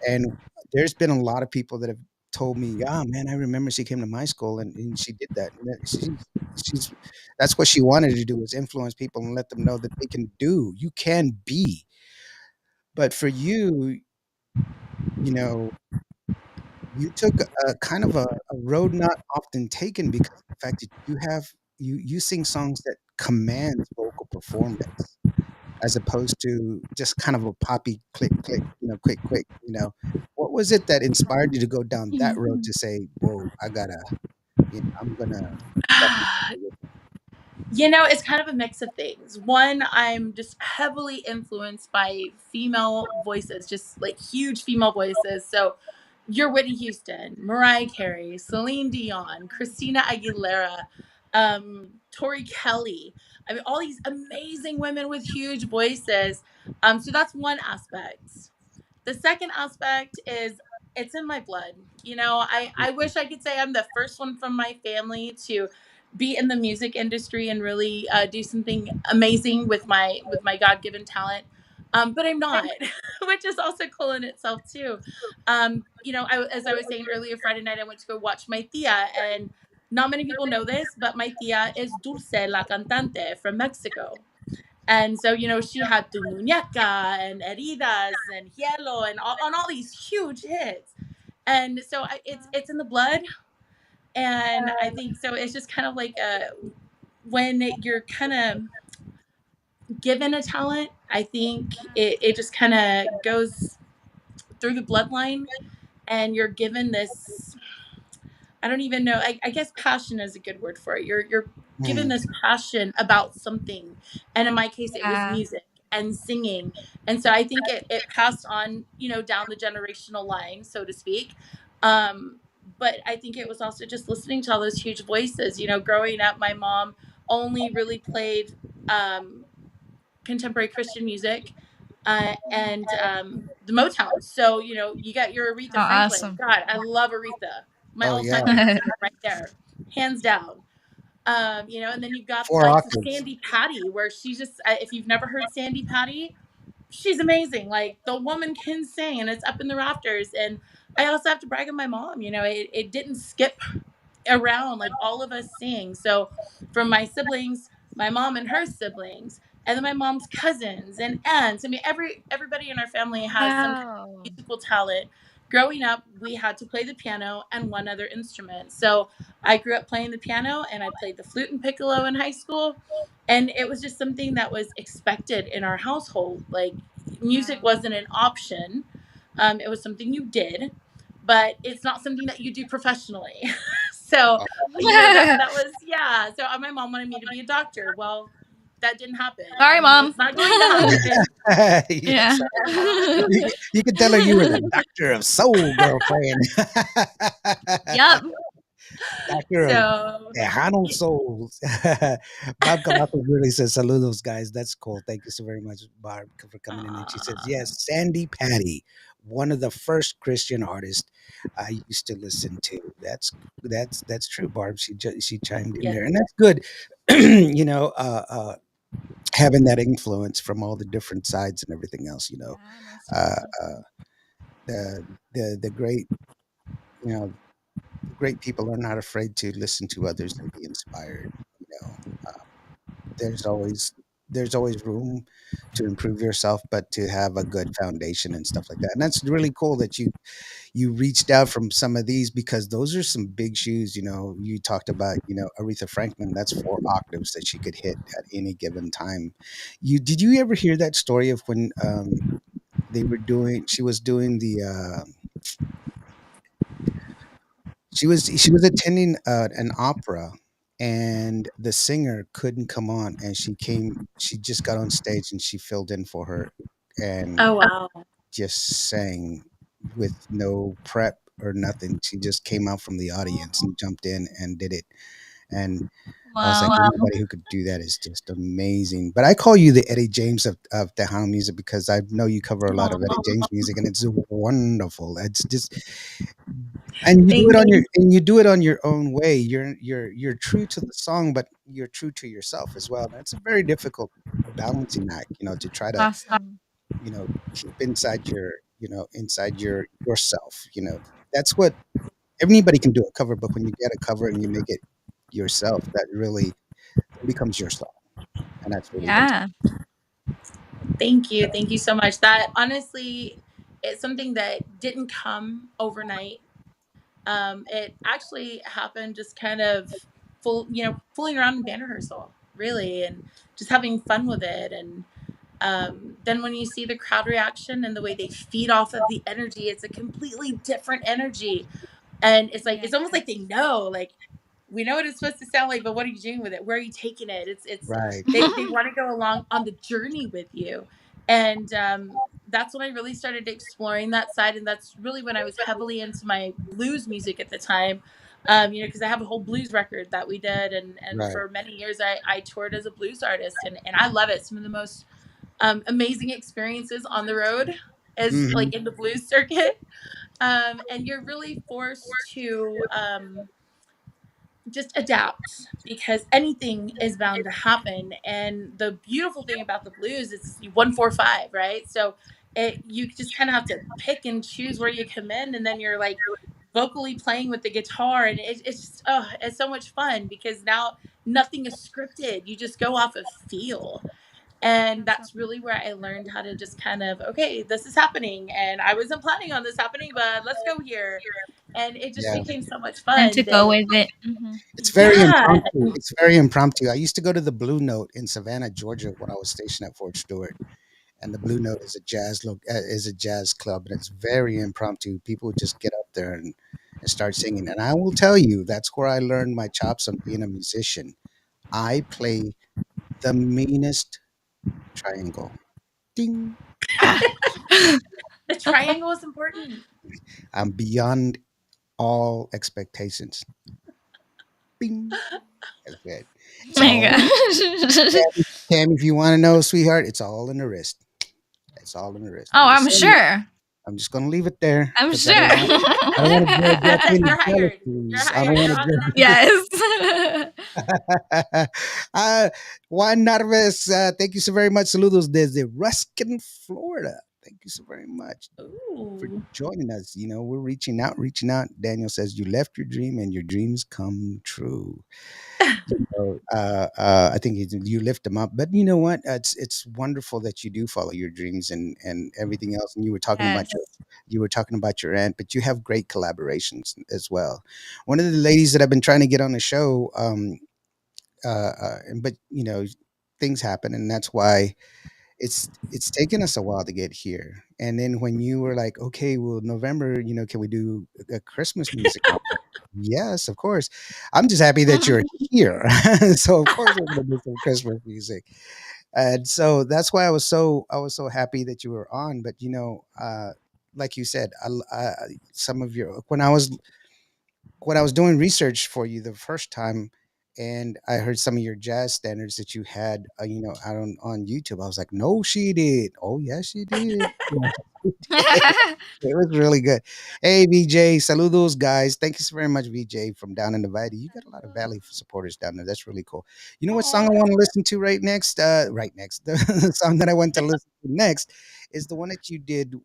And there's been a lot of people that have told me, "Ah, man, I remember she came to my school and she did that." And she's that's what she wanted to do was influence people and let them know that they can do. You can be. But for you, you know, you took a kind of a road not often taken because of the fact that you sing songs that commands vocal performance as opposed to just kind of a poppy click click, quick quick. What was it that inspired you to go down that road to say, "Whoa, I'm gonna step this way with it." It's kind of a mix of things. One, I'm just heavily influenced by female voices, just like huge female voices. So, your Whitney Houston, Mariah Carey, Celine Dion, Christina Aguilera. Tori Kelly. I mean, all these amazing women with huge voices. So that's one aspect. The second aspect is it's in my blood. I wish I could say I'm the first one from my family to be in the music industry and really do something amazing with my God-given talent. But I'm not, which is also cool in itself too. As I was saying earlier, Friday night I went to go watch my tia, and not many people know this, but my tia is Dulce la Cantante from Mexico. And so, she had Tu Muñeca and Heridas and Hielo and all these huge hits. And so it's in the blood. And I think so. It's just kind of like when you're kind of given a talent, I think it just kind of goes through the bloodline, and you're given this. I don't even know. I guess passion is a good word for it. You're given Mm, this passion about something, and in my case, it was Yeah. music and singing, and so I think it passed on, down the generational line, so to speak. Um, but I think it was also just listening to all those huge voices. Growing up, my mom only really played contemporary Christian music. And the Motown. So, you got your Oh, Aretha Franklin. awesome. God, I love Aretha. My oh all time yeah, favorite singer right there, hands down. And then you've got the four likes of octaves. Sandy Patty, where she's just, if you've never heard Sandy Patty, she's amazing. Like, the woman can sing, and it's up in the rafters. And I also have to brag on my mom. It didn't skip around, like all of us sing. So from my siblings, my mom and her siblings, and then my mom's cousins and aunts. I mean, everybody in our family has some kind of Wow. musical talent. Growing up, we had to play the piano and one other instrument. So I grew up playing the piano, and I played the flute and piccolo in high school. And it was just something that was expected in our household. Like, music Wow. wasn't an option. It was something you did, but it's not something that you do professionally. So, that was, yeah. So my mom wanted me to be a doctor. Well, that didn't happen, Sorry, and mom. it's not going to happen. Yes, Yeah. you can tell her you were the doctor of soul, girlfriend. Yep. Doctor of So, Tejano souls. Bob Cavazos really says, saludos, guys. That's cool. Thank you so very much, Barb, for coming in. And she says, uh, yes, Sandy Patty, one of the first Christian artists I used to listen to. That's true, Barb. She chimed in yes, there, and that's good. you know, uh, uh, having that influence from all the different sides and everything else. Yeah, most Uh, definitely. uh, the great you know the great people are not afraid to listen to others and be inspired. You know, uh, there's always there's always room to improve yourself, but to have a good foundation and stuff like that. And that's really cool that you reached out from some of these, because those are some big shoes. You talked about Aretha Franklin. That's four octaves that she could hit at any given time. Did you ever hear that story of when she was doing the she was attending an opera, and the singer couldn't come on, and she just got on stage and she filled in for her, and oh wow, just sang with no prep or nothing. She just came out from the audience and jumped in and did it. And I was like, Wow. anybody who could do that is just amazing. But I call you the Eddie James of Tejano music, because I know you cover a lot of Eddie James music, and it's wonderful. It's just, and thank you. you do it on your own way. You're true to the song, but you're true to yourself as well. That's a very difficult balancing act, to try to Awesome. keep inside yourself. That's what anybody can do a cover, but when you get a cover and you make it yourself, that really becomes your song, and that's really what's Yeah. Thank you so much. That honestly, it's something that didn't come overnight. It actually happened just kind of fooling around in band rehearsal, really, and just having fun with it. And then when you see the crowd reaction and the way they feed off of the energy, it's a completely different energy. And it's like, Yeah. it's almost like they know, like, we know what it's supposed to sound like, but what are you doing with it? Where are you taking it? It's right. they want to go along on the journey with you. And that's when I really started exploring that side, and that's really when I was heavily into my blues music at the time. Because I have a whole blues record that we did, and Right. for many years I toured as a blues artist, and I love it. Some of the most amazing experiences on the road is Hmm. like in the blues circuit, and you're really forced to just adapt because anything is bound to happen. And the beautiful thing about the blues is 145, right? So you just kind of have to pick and choose where you come in, and then you're like vocally playing with the guitar, and it's just, oh, it's so much fun because now nothing is scripted. You just go off of feel. And That's so that's really where I learned how to just kind of, okay, this is happening and I wasn't planning on this happening, but let's go here. And it just Yeah. became so much and to fun go that, with it. Hmm. It's very yeah. impromptu. It's very impromptu. I used to go to the Blue Note in Savannah, Georgia, when I was stationed at Fort Stewart, and the Blue Note is a jazz club, and it's very impromptu. People just get up there and start singing. And I will tell you, that's where I learned my chops on being a musician. I play the meanest triangle. Ding. The triangle is important. I'm beyond all expectations. Bing. That's it. It's My all gosh. Cam, if you want to know, sweetheart, it's all in the wrist. It's all in the wrist. Oh, I'm sure. I'm just gonna leave it there I'm because sure. I don't want to grow That's it. any You're hired. You're jealousies. I don't hired. You're want on the to next grow. one. Yes. uh, Juan Narves, thank you so very much. Saludos desde Ruskin, Florida. Thank you so very much for Ooh. joining us. You know, we're reaching out, reaching out. Daniel says you left your dream and your dreams come true. I think you lift them up. But you know what? It's wonderful that you do follow your dreams and everything else. And Yes. you were talking about your aunt, but you have great collaborations as well. One of the ladies that I've been trying to get on the show, but you know, things happen, and that's why it's taken us a while to get here. And then when you were like, okay, well, November, you know, can we do a Christmas music? And I was like, yes, of course. I'm just happy that you're here. So of course we're gonna do some Christmas music. And so that's why I was so happy that you were on. But you know, like you said, some of your when I was doing research for you the first time, and I heard some of your jazz standards that you had, you know, out on YouTube. I was like, no, she did. Oh, yes, she did. Yeah, she did. It was really good. Hey, VJ, saludos, guys. Thank you so very much, VJ, from down in the Valley. You got a lot of Valley supporters down there. That's really cool. You know what song I Oh, want to listen to right next? Right next. The song that I want to listen to next is the one that you did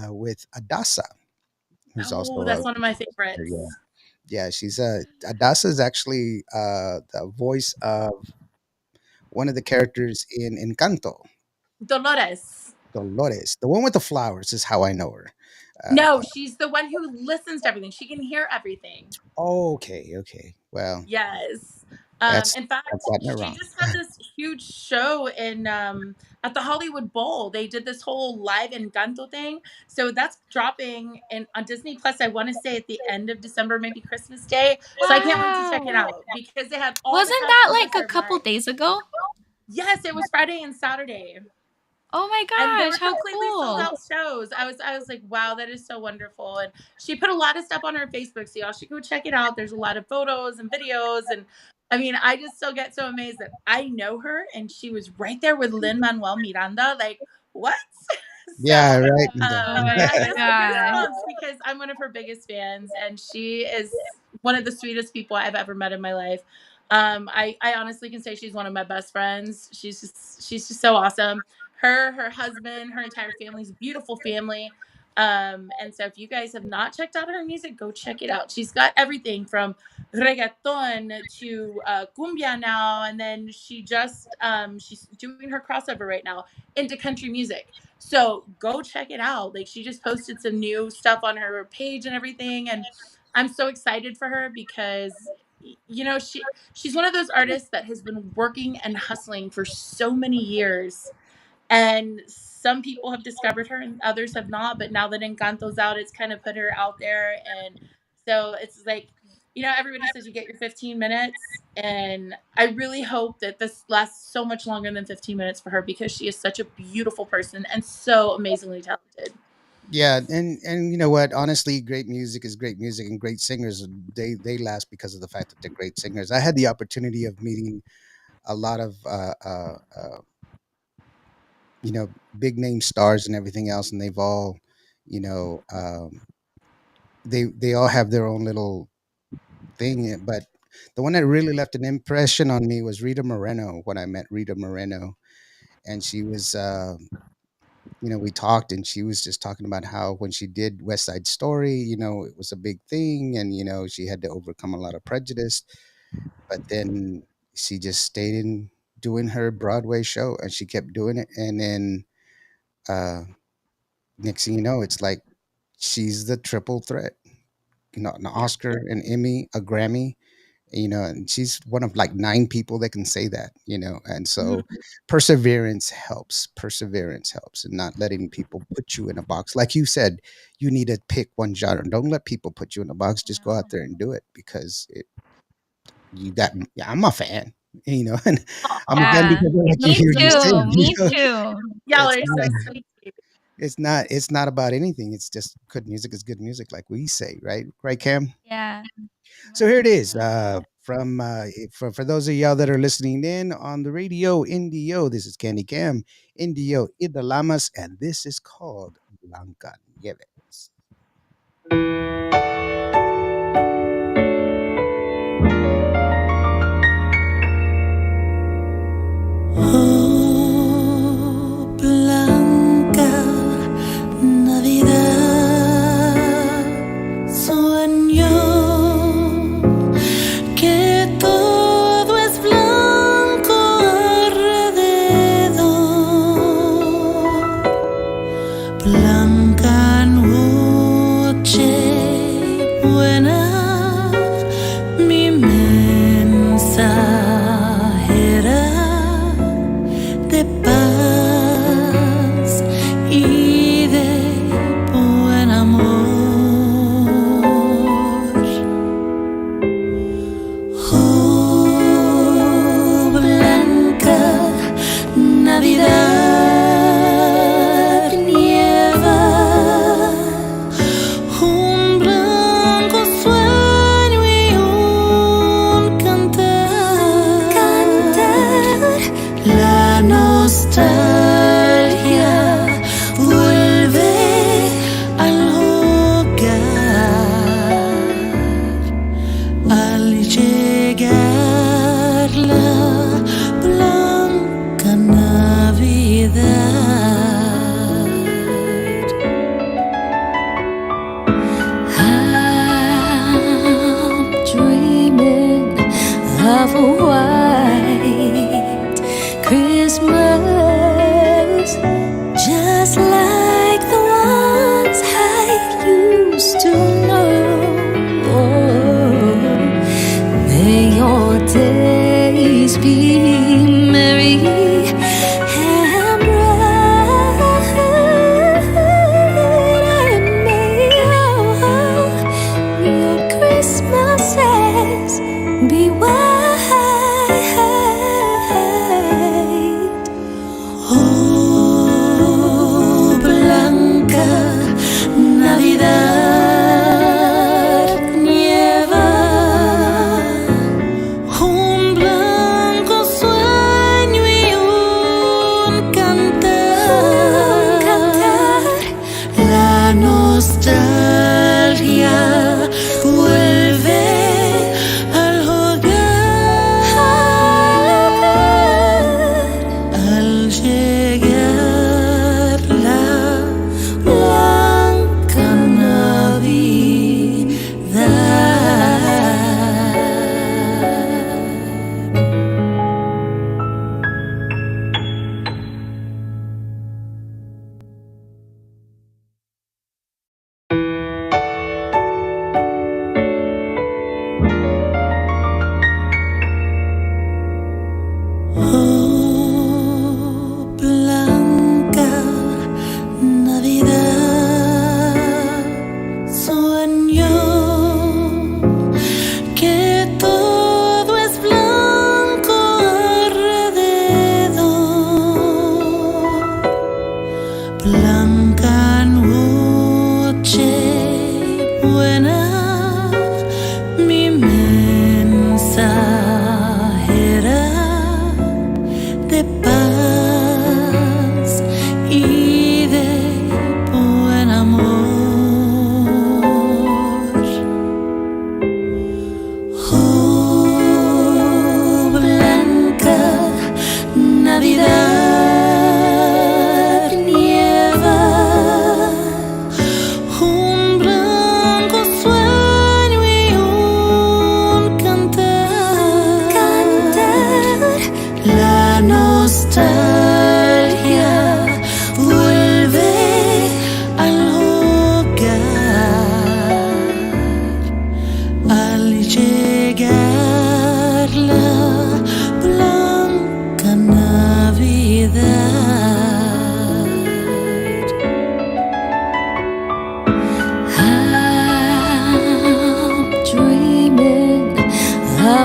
with Adasa, who's also oh, a that's one of my yeah. favorites. Yeah, she's Adasa is actually the voice of one of the characters in Encanto, Dolores. Dolores. The one with the flowers is how I know her. No, she's the one who listens to everything. She can hear everything. Okay, okay. Well, Yes. that's In I've fact, gotten it she wrong. just had this huge show in at the Hollywood Bowl. They did this whole live Encanto thing. So that's dropping in on Disney Plus. I want to say at the end of December, maybe Christmas Day. So I can't wait to check it Wow. out because they had all the Wasn't cast that members like a are couple mine. days ago? Yes, it was Friday and Saturday. Oh my And they gosh, were how completely sold cool. out shows. I was like, wow, that is so wonderful. And she put a lot of stuff on her Facebook, so y'all should go check it out. There's a lot of photos and videos, and I mean, I just still get so amazed that I know her and she was right there with Lin Manuel Miranda. Like, what? Yeah, So right. Oh my I just have gosh. goosebumps because I'm one of her biggest fans, and she is one of the sweetest people I've ever met in my life. I honestly can say she's one of my best friends. She's just so awesome. Her husband, her entire family's a beautiful family. And so if you guys have not checked out her music, go check it out. She's got everything from reggaeton to cumbia now, and then she's doing her crossover right now into country music. So go check it out. Like, she just posted some new stuff on her page and everything, and I'm so excited for her because she's one of those artists that has been working and hustling for so many years, and some people have discovered her and others have not, but now that Encanto's out, it's kind of put her out there. And so it's like, everybody says you get your 15 minutes, and I really hope that this lasts so much longer than 15 minutes for her because she is such a beautiful person and so amazingly talented. Yeah, and you know what? Honestly, great music is great music, and great singers they last because of the fact that they're great singers. I had the opportunity of meeting a lot of you know, big name stars and everything else, and they've all, you know, they all have their own little thing. But the one that really left an impression on me was Rita Moreno. When I met Rita Moreno, and she was you know, we talked and she was just talking about how when she did West Side Story, you know, it was a big thing and, you know, she had to overcome a lot of prejudice. But then she just stayed in doing her Broadway show and she kept doing it. And then uh, next thing you know, it's like she's the triple threat, you know, an Yeah. Oscar, an Emmy, a Grammy, you know, and she's one of like 9 people that can say that, you know. And Mhm. so perseverance helps, and not letting people put you in a box. Like you said, you need to pick one genre. Don't let people put you in a box. Just go out there and do it, because you got, yeah, I'm a fan, you know. And I'm a fan Yeah. because I like to Me hear you too. sing, you Me know. too. Y'all it's are so not sweet. it's not about anything. It's just good music is good music, like we say, right, Cam? Yeah. So here it Most is, definitely. from for those of y'all that are listening in on the radio, Indio. This is Candy Cam, Indio, Ida Lamas, and this is called Blanca Nieves. Oh, Blanca Navidad, sueño que todo es blanco alrededor. Blanca noche buena, mi mensajera de paz y de buen amor. Oh, Blanca Navidad, nieva un blanco sueño y un cantar. La nostalgia vuelve al hogar al llegar la blanca Navidad. I'm dreaming of a white Christmas, just like the ones I used to know. May your days be merry and bright, and may your Christmases be white. Oh, Blanca Navidad, nieva un blanco sueño y un cantar. La nostalgia vuelve al hogar al llegar la blanca Navidad. Oh, Blanca Navidad, sueño que todo es blanco alrededor. Blanca noche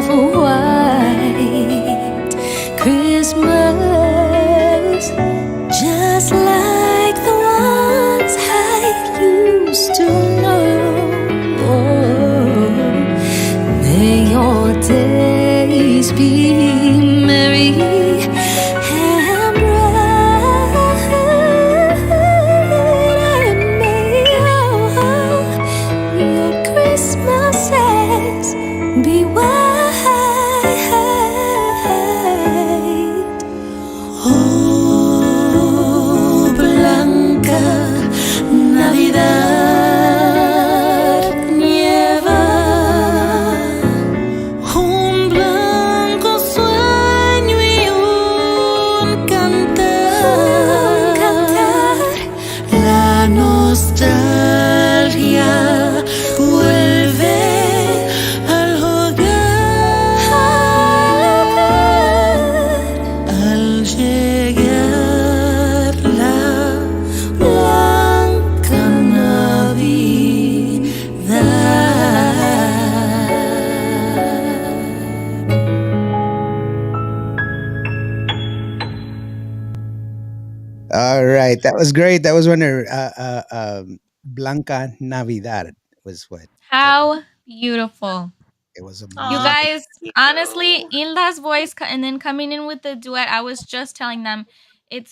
of white Christmas, just like the ones I used to know. May your days be merry and bright, and may your Christmases be white. Oh, blanca Navidad, nieva un blanco sueño y un cantar. La nostalgia vuelve al hogar al llegar la blanca Navidad. All right, that was great. That was when her Blanca Navidad was what How beautiful. it was a You Aw, beautiful. thank guys, honestly, you. Hilda's voice and then coming in with the duet, I was just telling them it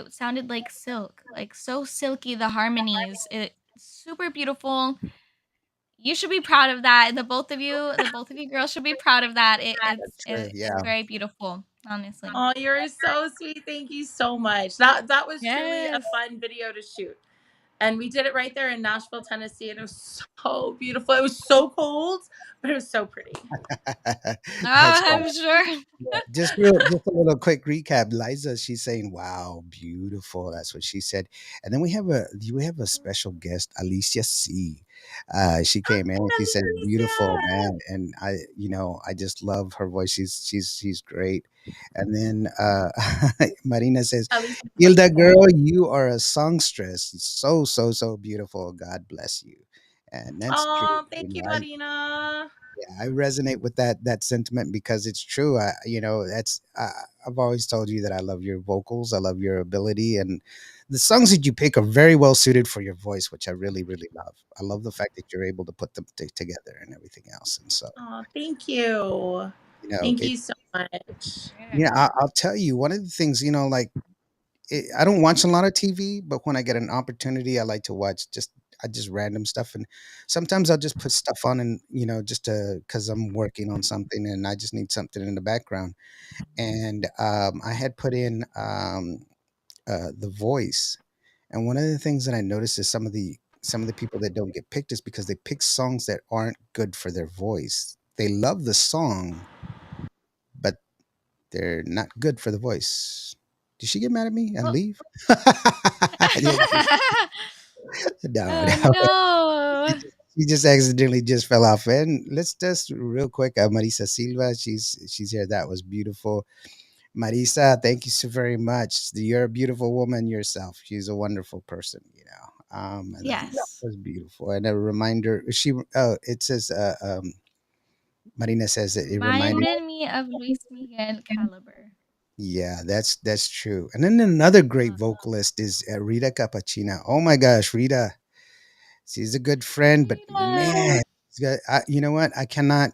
sounded like silk, like so silky the harmonies. It's super beautiful. You should be proud of that. The both of you girls should be proud of that. That's true. It's Yeah. very beautiful, honestly. Oh, you're so sweet. Thank you so much. That was truly a Yes. fun video to shoot. And we did it right there in Nashville, Tennessee, and it was so beautiful. It was so cold, but it was so pretty. Oh, That's right. I'm sure. Just a little quick recap. Liza, she's saying, "Wow, beautiful." That's what she said. And then we have a special guest, Alicia C. She came in and she said, "Beautiful, Alicia. man." And I just love her voice. She's great. And then Marina says, Alicia "Hilda, Blanco. girl, you are a songstress. So beautiful. God bless you." And that's true. Oh, thank you, Marina. I resonate with that sentiment because it's true. I've always told you that I love your vocals, I love your ability, and the songs that you pick are very well suited for your voice, which I really love. I love the fact that you're able to put them together and everything else. And so, Oh, thank you. Thank it you so much. I'll tell you one of the things, I don't watch a lot of TV, but when I get an opportunity, I like to watch just random stuff, and sometimes I'll just put stuff on, and just because I'm working on something and I just need something in the background. And I had put in The Voice, and one of the things that I noticed is some of the people that don't get picked is because they pick songs that aren't good for their voice. They love the song, but they're not good for the voice. Did she get mad at me and Well, leave? Yeah, no, oh no. She no. just, she just accidentally just fell off. And let's just real quick, Marisa Silva, she's here. That was beautiful. Marisa, thank you so very much. You're a beautiful woman yourself. She's a wonderful person, and that Yes. was beautiful. And a reminder, it says, Marina says that it reminded. Reminded me of Luis Miguel Caliber. Yeah, that's true. And then another great Uh, vocalist is Rita Capacina. Oh my gosh, Rita, she's a good friend, but Rita. man, you know what? I cannot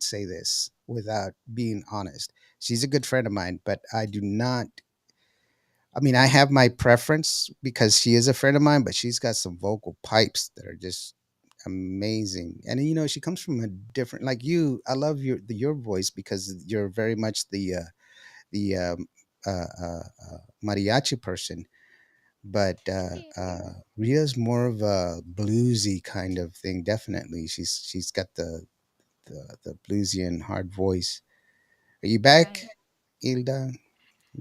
say this without being honest. She's a good friend of mine, but I do not. I mean, I have my preference because she is a friend of mine, but she's got some vocal pipes that are just amazing. And she comes from a different, like you. I love your voice because you're very much the mariachi person, but Thank you. Rita's more of a bluesy kind of thing. Definitely, she's got the bluesy and hard voice. Are you back, Right. Hilda?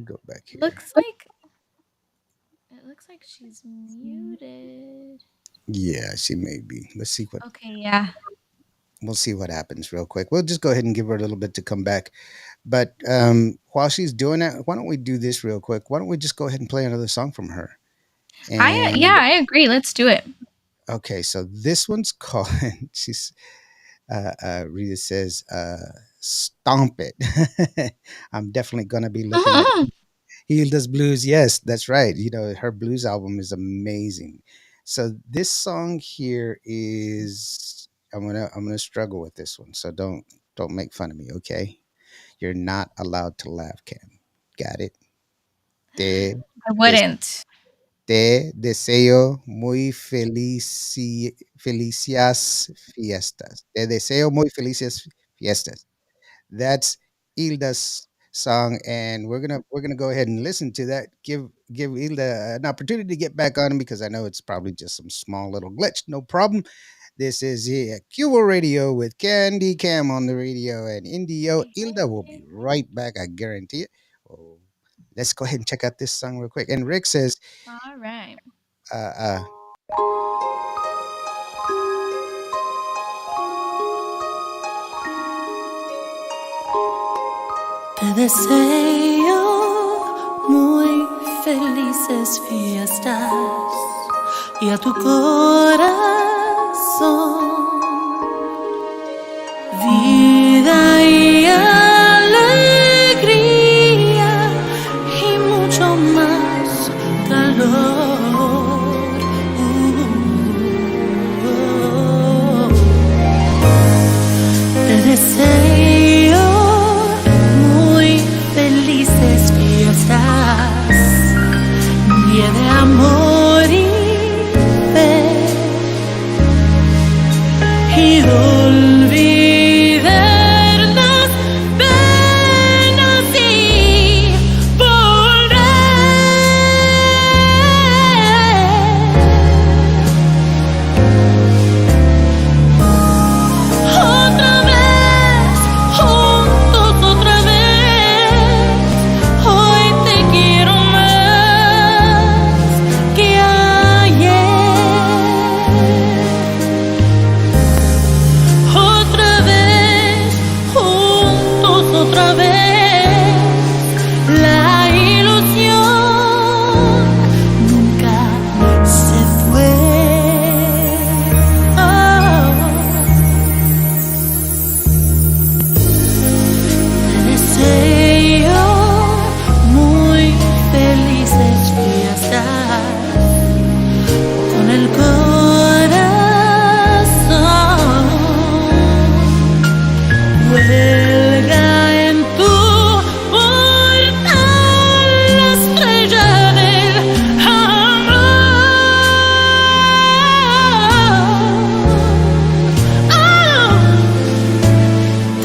Go back here. Looks like it looks like she's muted. Yeah, she may be. Okay, yeah. We'll see what happens real quick. We'll just go ahead and give her a little bit to come back. But while she's doing that, why don't we do this real quick? Why don't we just go ahead and play another song from her? And I agree. Let's do it. okay, so this one's called. Rita says, stomp it. I'm definitely gonna be looking at Hilda's Blues. Yes, that's right. You know, her blues album is amazing. So this song here is I'm gonna struggle with this one. So don't make fun of me, okay? You're not allowed to laugh, Cam. Got it? Te, I des- wouldn't. te deseo muy felicias fiestas. Te deseo muy felices fiestas. That's Hilda's song, and we're gonna go ahead and listen to that. Give Hilda an opportunity to get back on because I know it's probably just some small little glitch. No problem. This is Cuba Radio with Candy Cam on the radio and Indio. Hey, Hilda will be hey. right back. I guarantee it. Oh, let's go ahead and check out this song real quick. And Rick says, All right. uh, uh, Te deseo muy felices fiestas y a tu corazón vida y alegría y mucho más calor. Te deseo muy felices fiestas, de amor y fe, y de olvidar las penas y otra vez, juntos otra vez. Hoy te quiero más que ayer. Otra vez, juntos otra vez. La ilusión nunca se fue. Te deseo muy felices fiestas con el corazón. Huelga en tu portal la estrella del amor.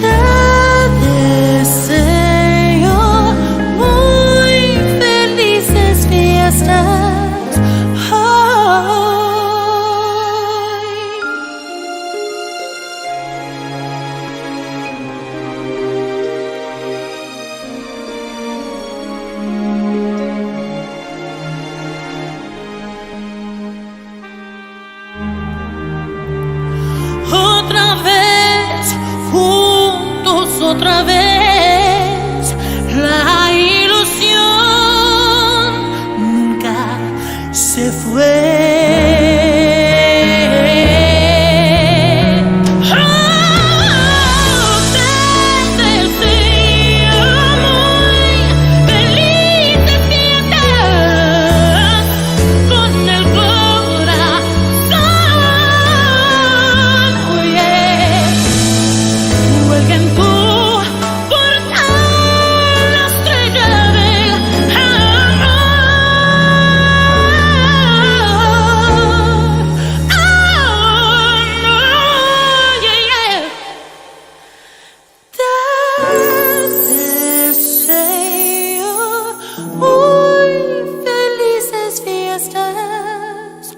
Te deseo muy felices fiestas hoy. Otra vez, juntos otra vez, la ilusión nunca se fue. Te deseo muy felices fiestas con el corazón. Oye, huelga en tu portal la estrella del amor. Yeah. Te deseo muy felices fiestas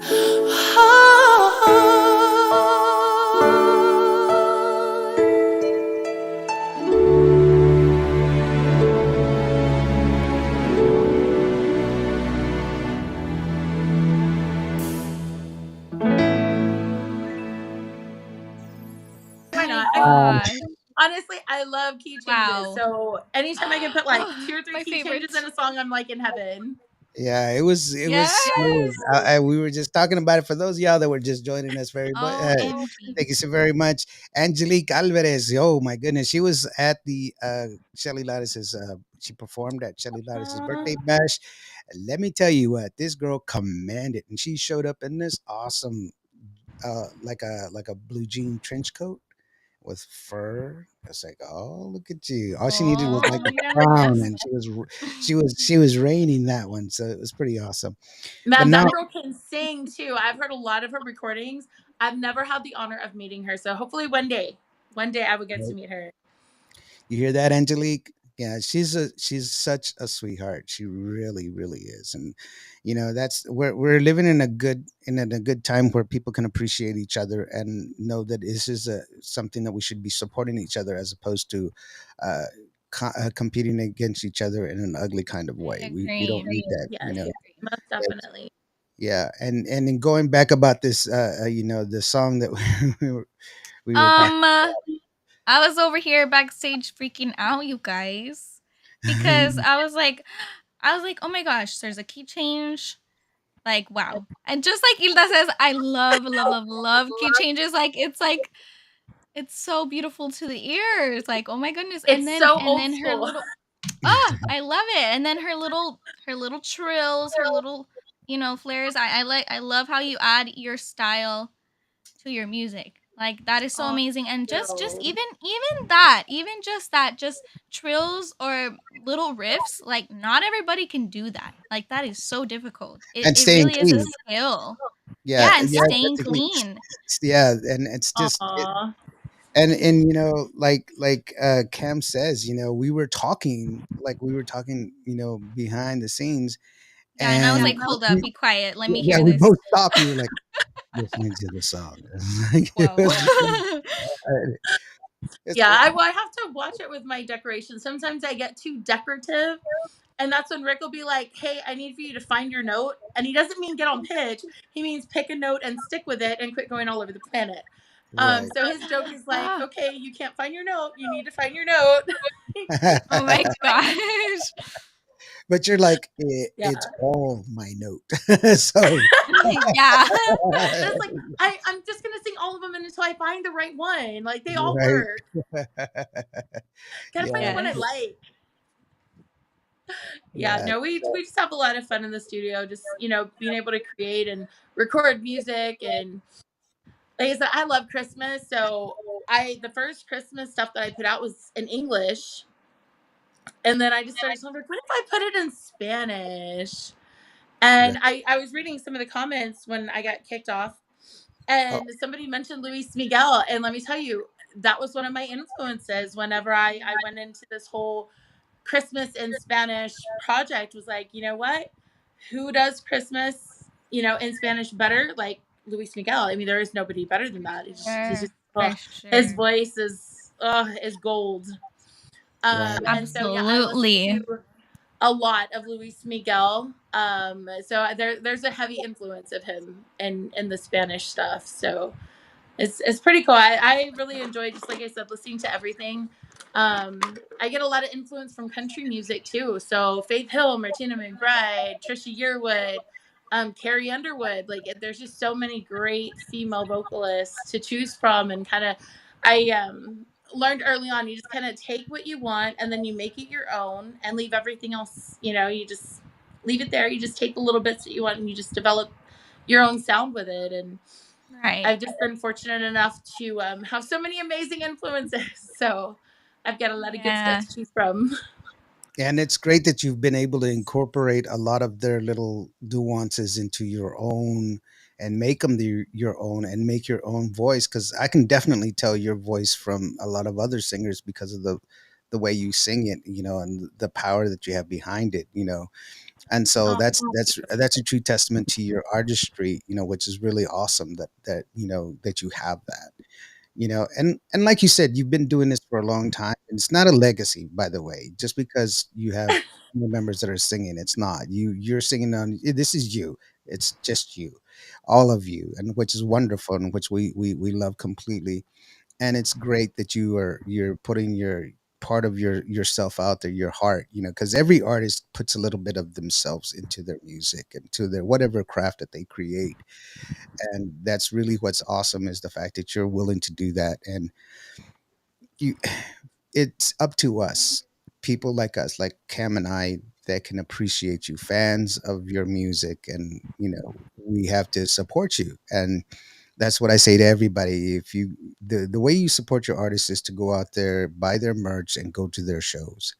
Why My not? I mean, um, gosh. honestly, I love key changes. Wow. So anytime I can put like two or three My key changes favorite. in a song, I'm like in heaven. Yeah, it was smooth. Yes. We were just talking about it for those of y'all that were just joining us. Very much. OMG. Thank you so very much, Angelique Alvarez. Oh my goodness, she was at the Shelly Lattice's. She performed at Shelly Lattice's birthday bash. Let me tell you what, this girl commanded, and she showed up in this awesome, like a blue jean trench coat with fur. It's like, oh, look at you. All she needed was Oh like a my crown, goodness. and she was reigning that one. So it was pretty awesome. But Man, now, that girl can sing too. I've heard a lot of her recordings. I've never had the honor of meeting her. So hopefully one day I would get to meet her. you hear that, Angelique? Yeah, she's such a sweetheart. She really, really is. And that's we're living in a good time where people can appreciate each other and know that this is something that we should be supporting each other as opposed to uh, competing against each other in an ugly kind of way. I We don't agree. need that. Yes, most It's- definitely. yeah, and then going back about this, the song that we were talking. Um, I was over here backstage freaking out, you guys, because I was like, oh my gosh, there's a key change. Like, wow. And just like Hilda says, I love, love, love, love key changes. It's so beautiful to the ears. Like, oh my goodness. And It's then so and old then her school. little I love it. And then her little trills, her little, flares. I love how you add your style to your music. Like that is so Oh, amazing. And just no. even that, even just that, just trills or little riffs, like not everybody can do that. Like that is so difficult. It And it staying really is a clean. skill. Yeah, Yeah, and yeah, staying basically, clean. yeah, and it's just Aw. and like Cam says, we were talking behind the scenes, Yeah, and I was and like, "Hold up, be quiet. Let me yeah, hear we this." both stopped. We were like listening to the song. It Whoa. was it's Yeah, I have to watch it with my decorations. Sometimes I get too decorative, and that's when Rick will be like, "Hey, I need for you to find your note," and he doesn't mean get on pitch. He means pick a note and stick with it, and quit going all over the planet. right. So his joke is like, Ah, "Okay, you can't find your note. You need to find your note." oh my gosh. But you're like Yeah, it's all my note. So Yeah. that's like I'm just gonna sing all of them until I find the right one. Like they all right. work. Gotta find the Yeah. one I Yes. like. Yeah, Yeah. no, we just have a lot of fun in the studio, just being able to create and record music. And like I said, I love Christmas. So the first Christmas stuff that I put out was in English, and then I just started to wonder, what if I put it in Spanish? Right. And I was reading some of the comments when I got kicked off, Oh, and somebody mentioned Luis Miguel, and let me tell you, that was one of my influences whenever I went into this whole Christmas in Spanish project. Was like, you know what? Who does Christmas, in Spanish better? Like Luis Miguel. I mean, there is nobody better than that. He's Sure. just, For oh, his sure. voice is gold. right. And so yeah, I listen Absolutely. to a lot of Luis Miguel. So there's a heavy influence of him in the Spanish stuff. So it's pretty cool. I really enjoy, just like I said, listening to everything. I get a lot of influence from country music too. So Faith Hill, Martina McBride, Trisha Yearwood, Carrie Underwood. Like there's just so many great female vocalists to choose from, and kind of I learned early on, you just kind of take what you want and then you make it your own and leave everything else. You just leave it there. You just take the little bits that you want and you just develop your own sound with it. And Right. I've just been fortunate enough to have so many amazing influences. So I've got a lot of good stuff Yeah. to choose from. And it's great that you've been able to incorporate a lot of their little nuances into your own and make them your own and make your own voice. Because I can definitely tell your voice from a lot of other singers because of the way you sing it, and the power that you have behind it, and so Oh, that's a true testament to your artistry, which is really awesome that you have that, and like you said, you've been doing this for a long time, and it's not a legacy, by the way, just because you have members that are singing. It's not you're singing on, this is you, it's just you, all of you, and which is wonderful, and which we love completely. And it's great that you're putting your part of yourself out there, your heart, because every artist puts a little bit of themselves into their music and to their whatever craft that they create. And that's really what's awesome, is the fact that you're willing to do that. And you it's up to us, people like us, like Cam and I, that can appreciate you, fans of your music, and we have to support you. And that's what I say to everybody. If you the way you support your artists is to go out there, buy their merch, and go to their shows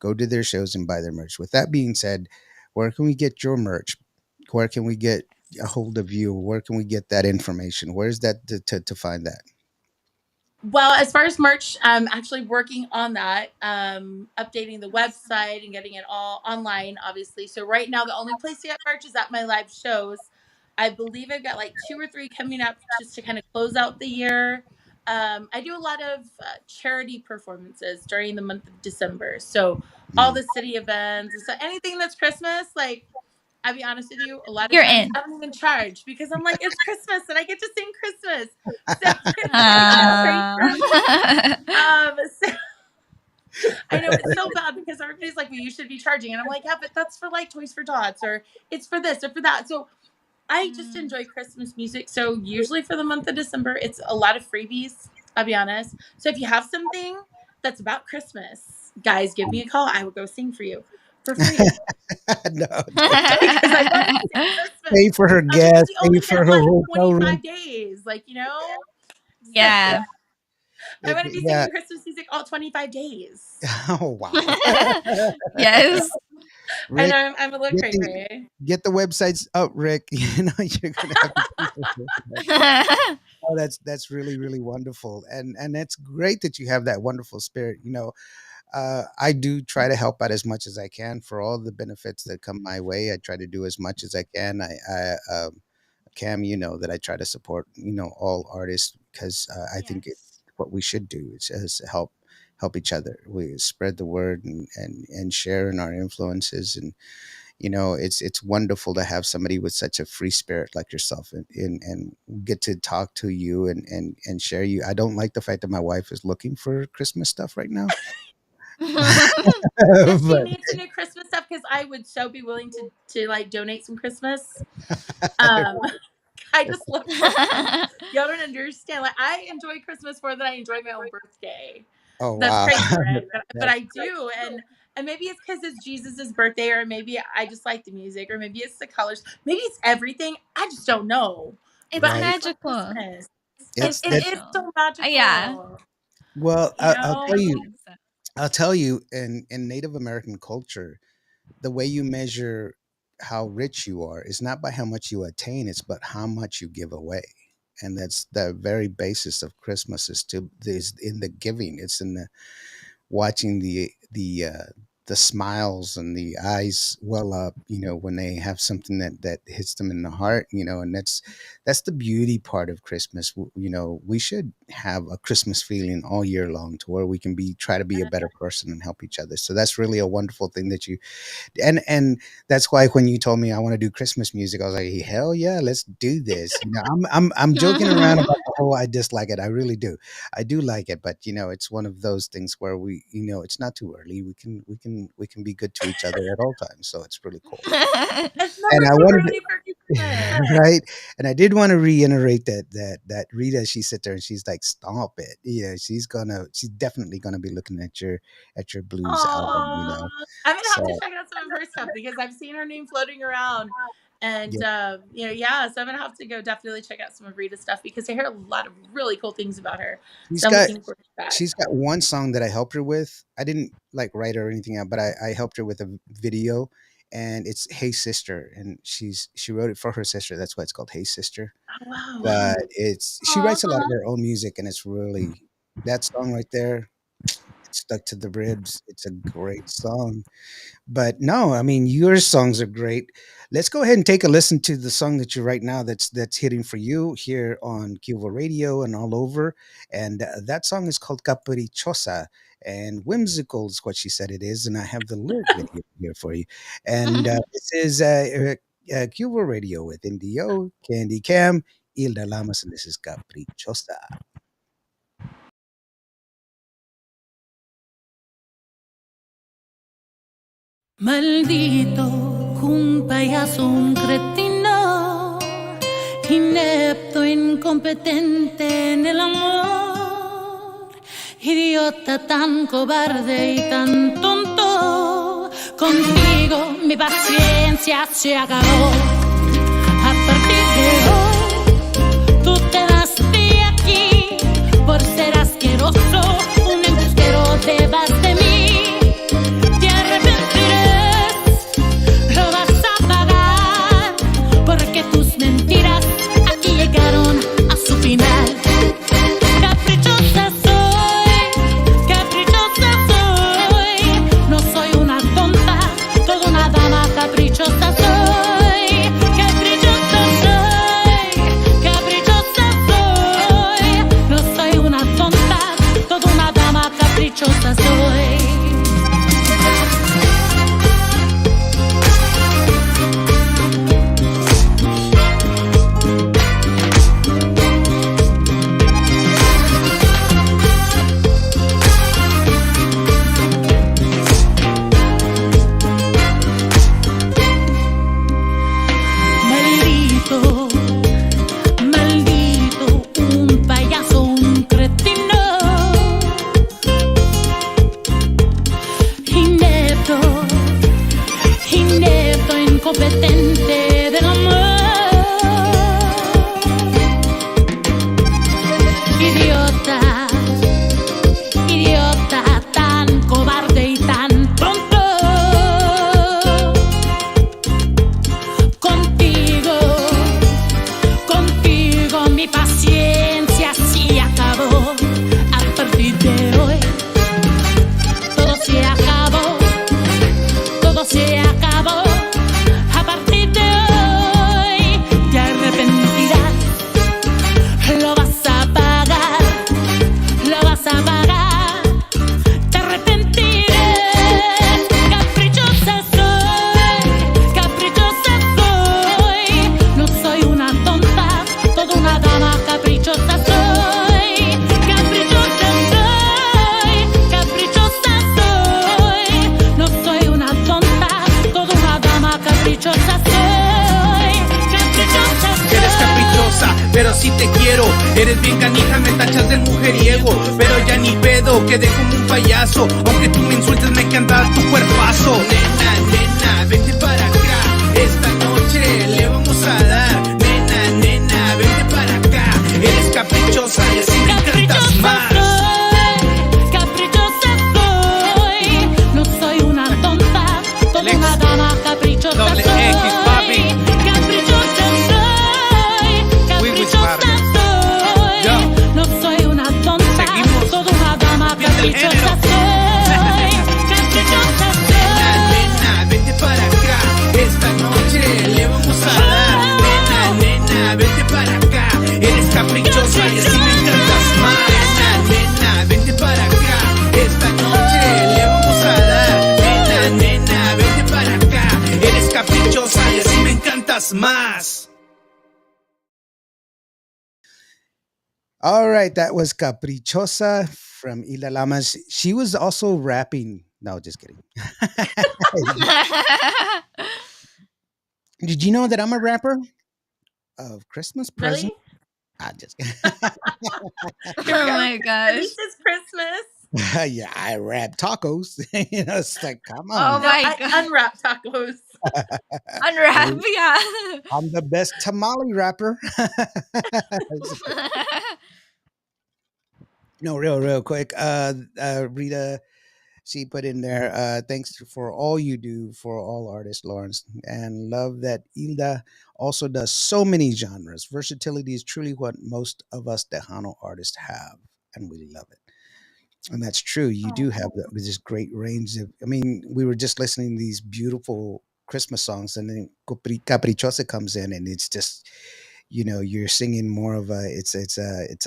and buy their merch. With that being said, where can we get your merch? Where can we get a hold of you? Where can we get that information? Where's that to find that? Well, as far as merch, I'm actually working on that, updating the website and getting it all online, obviously. So right now, the only place to get merch is at my live shows. I believe I've got like two or three coming up just to kind of close out the year. I do a lot of charity performances during the month of December. So all Mm. the city events, so anything that's Christmas, like I'll be honest with you, a lot of You're times in. I don't even charge because I'm like, it's Christmas and I get to sing Christmas. So it's great Uh, for me. So I know it's so bad because everybody's like, well, you should be charging. And I'm like, yeah, but that's for like Toys for Tots or it's for this or for that. So I just Mm. enjoy Christmas music. So usually for the month of December, it's a lot of freebies, I'll be honest. So if you have something that's about Christmas, guys, give me a call. I will go sing for you for free No, don't because I want to sing Christmas. pay for her Because gas, we pay only for get her like hotel room. 25 days, So Yeah. I want to be Yeah. singing Christmas music all 25 days. Oh wow. Yes. I know Rick, I'm a little get cray the cray. get the websites up, Rick. You're gonna have to pay for that. Oh, that's really really wonderful, and that's great that you have that wonderful spirit. I do try to help out as much as I can for all the benefits that come my way. I try to do as much as I can. Cam, that I try to support, all artists, because I think it's Yes. what we should do. It's just help each other. We spread the word and share in our influences. And it's wonderful to have somebody with such a free spirit like yourself, and get to talk to you and share you. I don't like the fact that my wife is looking for Christmas stuff right now. If she But needs a new Christmas stuff, because I would so be willing to like donate some Christmas. Um, I just love Christmas. Y'all don't understand. Like I enjoy Christmas more than I enjoy my own birthday. oh That's wow. crazy, right? But That's I do, and maybe it's because it's Jesus's birthday, or maybe I just like the music, or maybe it's the colors, maybe it's everything. I just don't know. It's But I right. just love magical. Christmas. So It is special. so Yeah. magical, Well, you I'll know. tell you. Yes. I'll tell you, in Native American culture, the way you measure how rich you are is not by how much you attain, it's but how much you give away. And that's the very basis of Christmas, is in the giving. It's in the watching the smiles and the eyes well up, when they have something that hits them in the heart, and that's the beauty part of Christmas. We should have a Christmas feeling all year long, to where we can try to be a better person and help each other. So that's really a wonderful thing that you and that's why when you told me I want to do Christmas music, I was like, hell yeah, let's do this. I'm joking around about the whole I dislike it. I really do. I do like it, but it's one of those things where it's not too early. We can be good to each other at all times. So it's really cool. It's And never I too wanted early for Christmas. right, and I did want to reiterate that Rita, she sit there and she's like, "Stomp it!" Yeah, she's definitely gonna be looking at your blues album. Aw, I'm gonna have to So check out some of her stuff because I've seen her name floating around, and yeah, yeah. So I'm gonna have to go definitely check out some of Rita's stuff because I hear a lot of really cool things about her. she's So I'm got looking forward to that. she's got one song that I helped her with. I didn't like write her or anything out, but I helped her with a video, and it's "Hey Sister," and she wrote it for her sister. That's why it's called "Hey Sister." Oh, wow. But she Aw. writes a lot of her own music, and it's really that song right there. It's stuck to the ribs. It's a great song. But no, I mean, your songs are great. Let's go ahead and take a listen to the song that you right now that's hitting for you here on Cuba Radio and all over. And that song is called Caprichosa, and whimsical is what she said it is. And I have the lyric video here for you. And this is Cuba Radio with Indio, Candy Cam, Hilda Lamas, and this is Caprichosa. Maldito, un payaso, un cretino, inepto, incompetente en el amor, idiota, tan cobarde y tan tonto. Contigo mi paciencia se acabó. A partir de hoy, tú te vas de aquí por ser asqueroso, un embustero, te vas de mí. Te arrepentirás, lo vas a pagar, porque tus mentiras aquí llegaron a su final. Caprichosa soy, no soy una tonta, toda una dama caprichosa soy. Caprichosa soy, no soy una tonta, toda una dama caprichosa soy. Maldito, maldito, un payaso, un cretino, inepto, inepto, incompetente del amor, idiota, idiota, tan cobarde y tan tonto. Contigo, contigo mi paciencia sí acabó. A partir de hoy, todo se acabó, todo se acabó. A partir de hoy, te arrepentirás, lo vas a pagar, lo vas a pagar. Te arrepentirás. Caprichosa soy, no soy una tonta, toda una dama caprichosa soy. Caprichosa soy, no soy una tonta, toda una dama caprichosa soy. Caprichosa soy. Eres caprichosa, pero si te quiero. Eres bien canija, me tachas del mujeriego. Pero ya ni pedo, quedé como un payaso. Aunque tú me insultes, me encanta tu cuerpazo. Nena, nena, vente para acá. Esta noche le vamos a dar. Nena, nena, vente para acá. Eres caprichosa y así me encantas más. Caprichosa soy, no soy una tonta, toda Lex. una dama caprichosa Doble soy. X, papi. Caprichosa soy, Wiwis, caprichosa papi. soy, Yo. no soy una tonta, Seguimos. toda una dama Bien del caprichosa género. soy. Caprichosa Nena, soy. nena, vente para acá. Esta noche le vamos a dar. Nena, nena, vente para acá. Eres caprichosa y así me encantas más. Nena, nena, vente para acá. Esta noche le vamos a dar. Nena, nena, vente para acá. Eres caprichosa y así me encantas más. All right, that was Caprichosa from Hilda Lamas. She was also rapping. No, just kidding. Did you know that I'm a rapper of Christmas Really? present? I just Here we Oh go. my At least gosh. it's Christmas. yeah, I rap tacos. It's like, come Oh on. No, my I god. unwrap tacos. Unwrap, yeah. I'm the best tamale rapper. No, real quick. Rita, she put in there, thanks for all you do for all artists, Lawrence, and love that Hilda also does so many genres. Versatility is truly what most of us Tejano artists have, and we love it. And that's true. You do have this great range of. I mean, we were just listening to these beautiful Christmas songs, and then Caprichosa comes in, and it's just, you're singing more of a. It's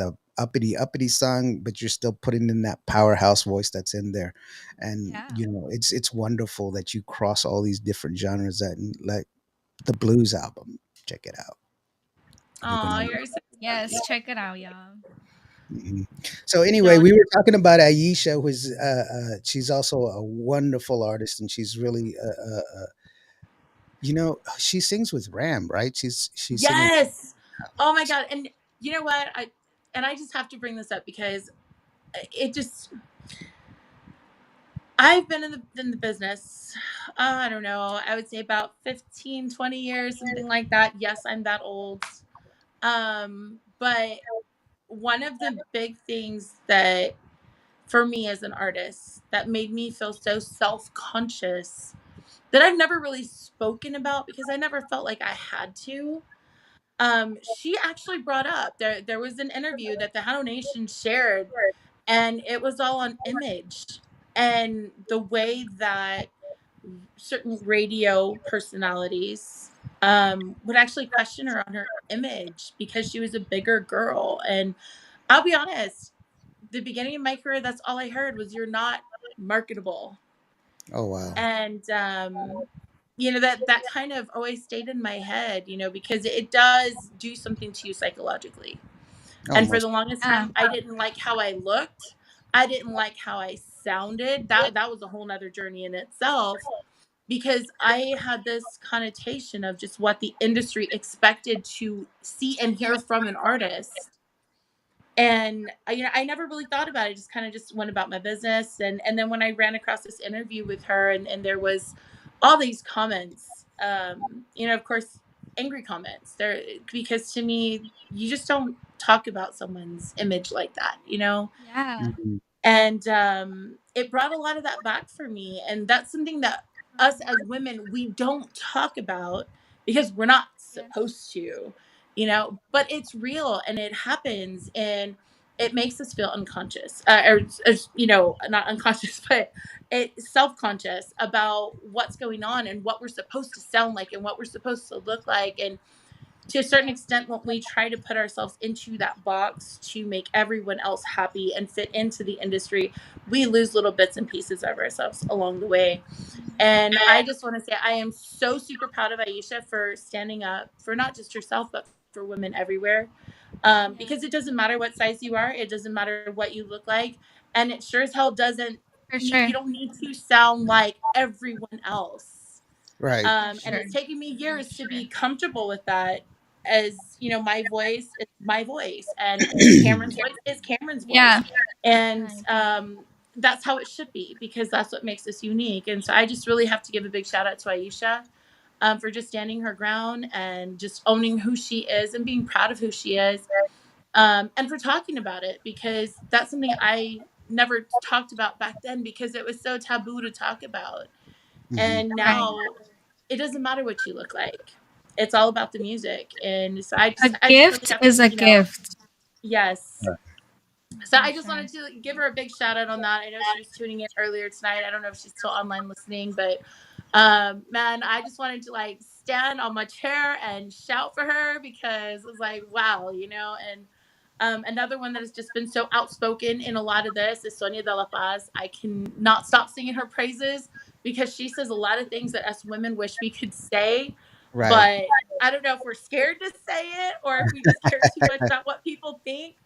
a uppity song, but you're still putting in that powerhouse voice that's in there, and Yeah. it's wonderful that you cross all these different genres. That like the blues album, check it out. You're Oh, gonna you're so Yes, sweet. check it out, y'all. Mhm. So anyway, Don't. we were talking about Aisha, who's she's also a wonderful artist, and she's really she sings with Ram, right? She's singing. Yes. Oh my god. And you know what? I just have to bring this up because it just I've been in the business. I don't know. I would say about 15, 20 years, something like that. Yes, I'm that old. But one of the big things that for me as an artist that made me feel so self-conscious that I've never really spoken about because I never felt like I had to. She actually brought up there was an interview that the Hello Nation shared, and it was all on image and the way that certain radio personalities would actually question her on her image because she was a bigger girl. And I'll be honest, the beginning of my career, that's all I heard was, "You're not marketable." Oh wow, And that kind of always stayed in my head, because it does do something to you psychologically. And for the almost. longest Yeah. time, I didn't like how I looked. I didn't like how I sounded. That was a whole nother journey in itself, because I had this connotation of just what the industry expected to see and hear from an artist. And I never really thought about it. I just kind of just went about my business. And then when I ran across this interview with her, and there was all these comments, of course, angry comments there, because to me, you just don't talk about someone's image like that. Yeah. Mhm. And it brought a lot of that back for me, and that's something that us as women, we don't talk about because we're not Yes. supposed to, but it's real and it happens, and it makes us feel unconscious, or not unconscious but it self-conscious about what's going on and what we're supposed to sound like and what we're supposed to look like. And to a certain Yes. extent, when we try to put ourselves into that box to make everyone else happy and fit into the industry, we lose little bits and pieces of ourselves along the way. Mhm. And I just want to say I am so super proud of Aisha for standing up for not just herself, but for women everywhere. Yes. Because it doesn't matter what size you are, it doesn't matter what you look like, and it sure as hell doesn't. For You sure. don't need to sound like everyone else. Right. For And sure. it's taken me years to be comfortable with that. As my voice is my voice, and Cameron's voice is Cameron's voice, Yeah. and I agree. that's how it should be, because that's what makes us unique. And so I just really have to give a big shout out to Aisha, for just standing her ground and just owning who she is and being proud of who she is, and for talking about it, because that's something I never talked about back then because it was so taboo to talk about. Hmm. And Right. now it doesn't matter what you look like. It's all about the music. And so A I just really gift have to, is a gift. yes. So For I just sure. wanted to give her a big shout out on that. I know she was tuning in earlier tonight. I don't know if she's still online listening, but man, I just wanted to like stand on my chair and shout for her, because it was like, wow, and another one that has just been so outspoken in a lot of this is Sonia de la Paz. I can not stop singing her praises because she says a lot of things that us women wish we could say, Right. but I don't know if we're scared to say it or if we just care too much about what people think.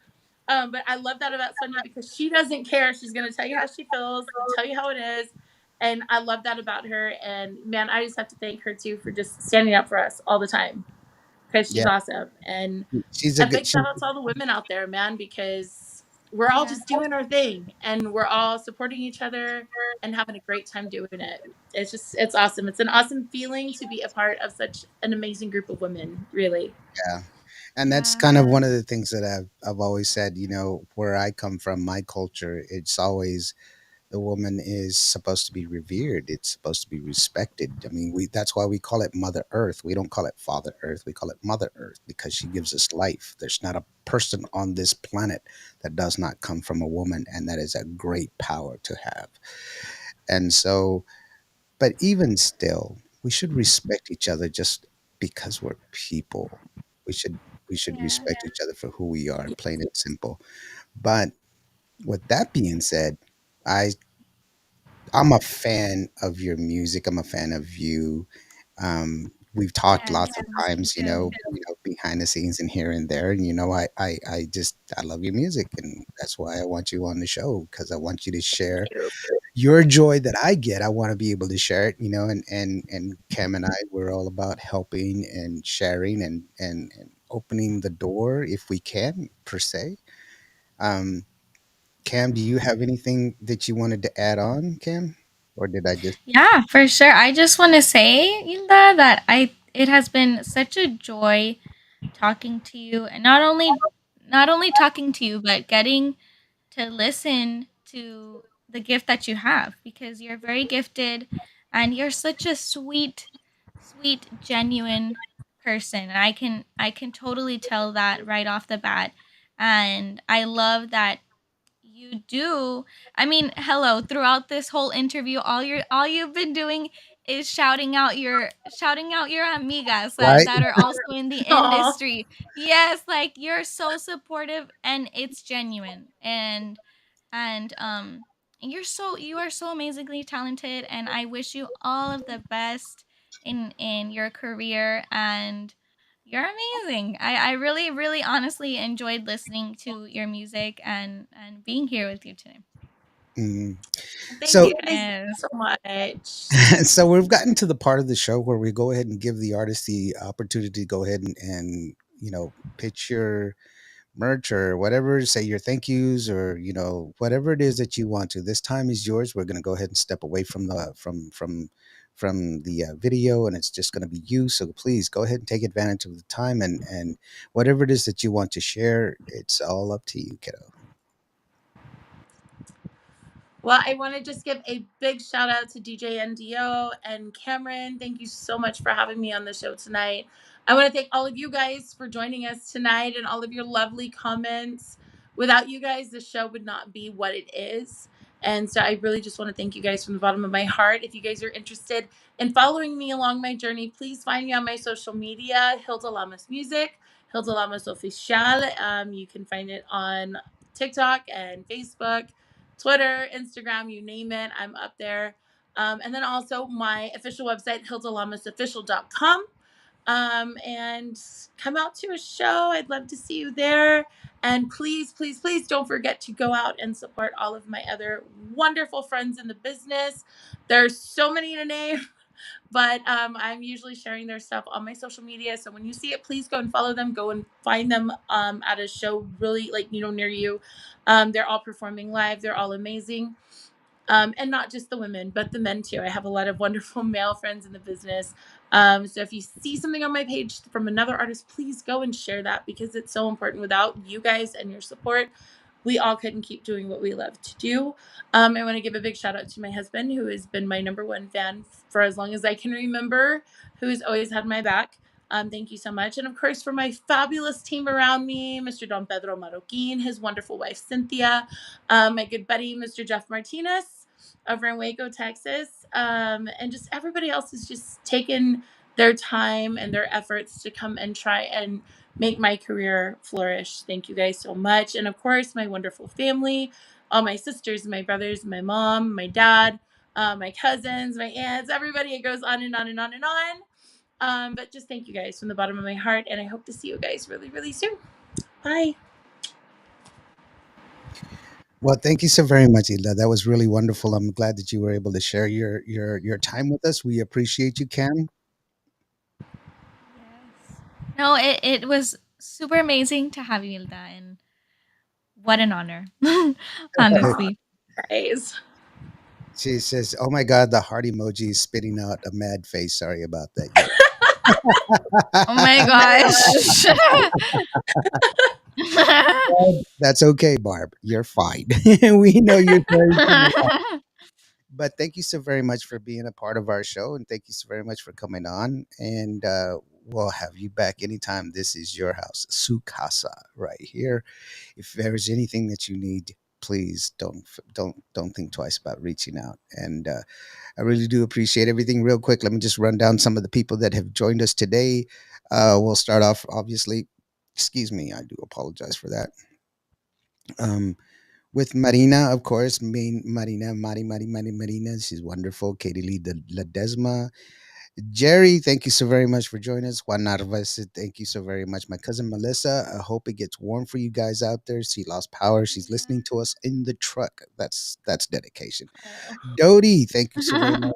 But I love that about Sonia because she doesn't care. She's going to tell you how she feels, tell you how it is. And I love that about her. And man, I just have to thank her too for just standing up for us all the time, because she's Yeah. awesome. And She's a a good. big shout out to all the women out there, man, because we're all Yeah. just doing our thing and we're all supporting each other and having a great time doing it. It's awesome. It's an awesome feeling to be a part of such an amazing group of women, really. Yeah. And that's Yeah. kind of one of the things that I've always said, where I come from, my culture, it's always the woman is supposed to be revered. It's supposed to be respected. I mean, that's why we call it Mother Earth. We don't call it Father Earth. We call it Mother Earth because she gives us life. There's not a person on this planet that does not come from a woman, and that is a great power to have. And so, but even still, we should respect each other just because we're people. We should we should Yes. respect each other for who we are, plain and simple. But with that being said, I I'm a fan of your music. I'm a fan of you. We've talked Yes. lots of Me times, too. behind the scenes and here and there. And I love your music, and that's why I want you on the show, because I want you to share your joy that I get. I want to be able to share it, and Cam and I, we're all about helping and sharing and opening the door if we can, per se. Um, Cam, do you have anything that you wanted to add on, Cam? Or did I just Yeah, for sure. I just want to say, Hilda, that I it has been such a joy talking to you, and not only talking to you, but getting to listen to the gift that you have, because you're very gifted and you're such a sweet, genuine person. And I can totally tell that right off the bat. And I love that you do. I mean, hello, throughout this whole interview, all you've been doing is shouting out your amigas that, right? that are also in the Aw. industry. Yes, like you're so supportive and it's genuine. And you are so amazingly talented, and I wish you all of the best in your career. And you're amazing. I really, really honestly enjoyed listening to your music and being here with you today. Mm. Thank So you guys Yes. so much. so we've gotten to the part of the show where we go ahead and give the artist the opportunity to go ahead and pitch your merch or whatever, say your thank yous, or whatever it is that you want to. This time is yours. We're going to go ahead and step away from the video, and it's just going to be you. So please go ahead and take advantage of the time, and whatever it is that you want to share, it's all up to you, kiddo. Well, I want to just give a big shout out to DJ NDO and Cameron. Thank you so much for having me on the show tonight. I want to thank all of you guys for joining us tonight and all of your lovely comments. Without you guys, the show would not be what it is. And so I really just want to thank you guys from the bottom of my heart. If you guys are interested in following me along my journey, please find me on my social media, Hilda Lamas Music, Hilda Lamas Official. You can find it on TikTok and Facebook, Twitter, Instagram, you name it, I'm up there. And then also my official website, hildalamasofficial.com. And come out to a show. I'd love to see you there. And please, please, please don't forget to go out and support all of my other wonderful friends in the business. There's so many to name, but I'm usually sharing their stuff on my social media. So when you see it, please go and follow them. Go and find them at a show really near you. They're all performing live. They're all amazing. And not just the women, but the men too. I have a lot of wonderful male friends in the business. So if you see something on my page from another artist, please go and share that, because it's so important. Without you guys and your support, we all couldn't keep doing what we love to do. I want to give a big shout out to my husband, who has been my number one fan for as long as I can remember, who has always had my back. Thank you so much. And of course, for my fabulous team around me, Mr. Don Pedro Marroquin, his wonderful wife, Cynthia, my good buddy, Mr. Jeff Martinez over in Waco, Texas, and just everybody else has just taken their time and their efforts to come and try and make my career flourish. Thank you guys so much. And of course, my wonderful family, all my sisters, my brothers, my mom, my dad, my cousins, my aunts, everybody. It goes on and on and on and on. But just thank you guys from the bottom of my heart. And I hope to see you guys really, really soon. Bye. Well, thank you so very much, Hilda. That was really wonderful. I'm glad that you were able to share your time with us. We appreciate you, Cam. Yes. No, it was super amazing to have you, Hilda, and what an honor. Aw, Honestly. guys. She says, "Oh my God, the heart emoji is spitting out a mad face. Sorry about that. Yeah, Oh my gosh. that's okay, Barb. You're fine. We know you're very." But thank you so very much for being a part of our show, and thank you so very much for coming on. And we'll have you back anytime. This is your house, Sukasa, right here. If there's anything that you need, please don't think twice about reaching out. And I really do appreciate everything. Real quick, let me just run down some of the people that have joined us today. We'll start off, obviously. Excuse me, I do apologize for that. Um, with Marina, of course, main Marina, Marina. She's wonderful. Katie Lee Ledesma, Jerry, thank you so very much for joining us. Juan Narvaez, thank you so very much. My cousin Melissa, I hope it gets warm for you guys out there. She lost power. She's listening to us in the truck. That's dedication. Oh. Dodie, thank you so very much.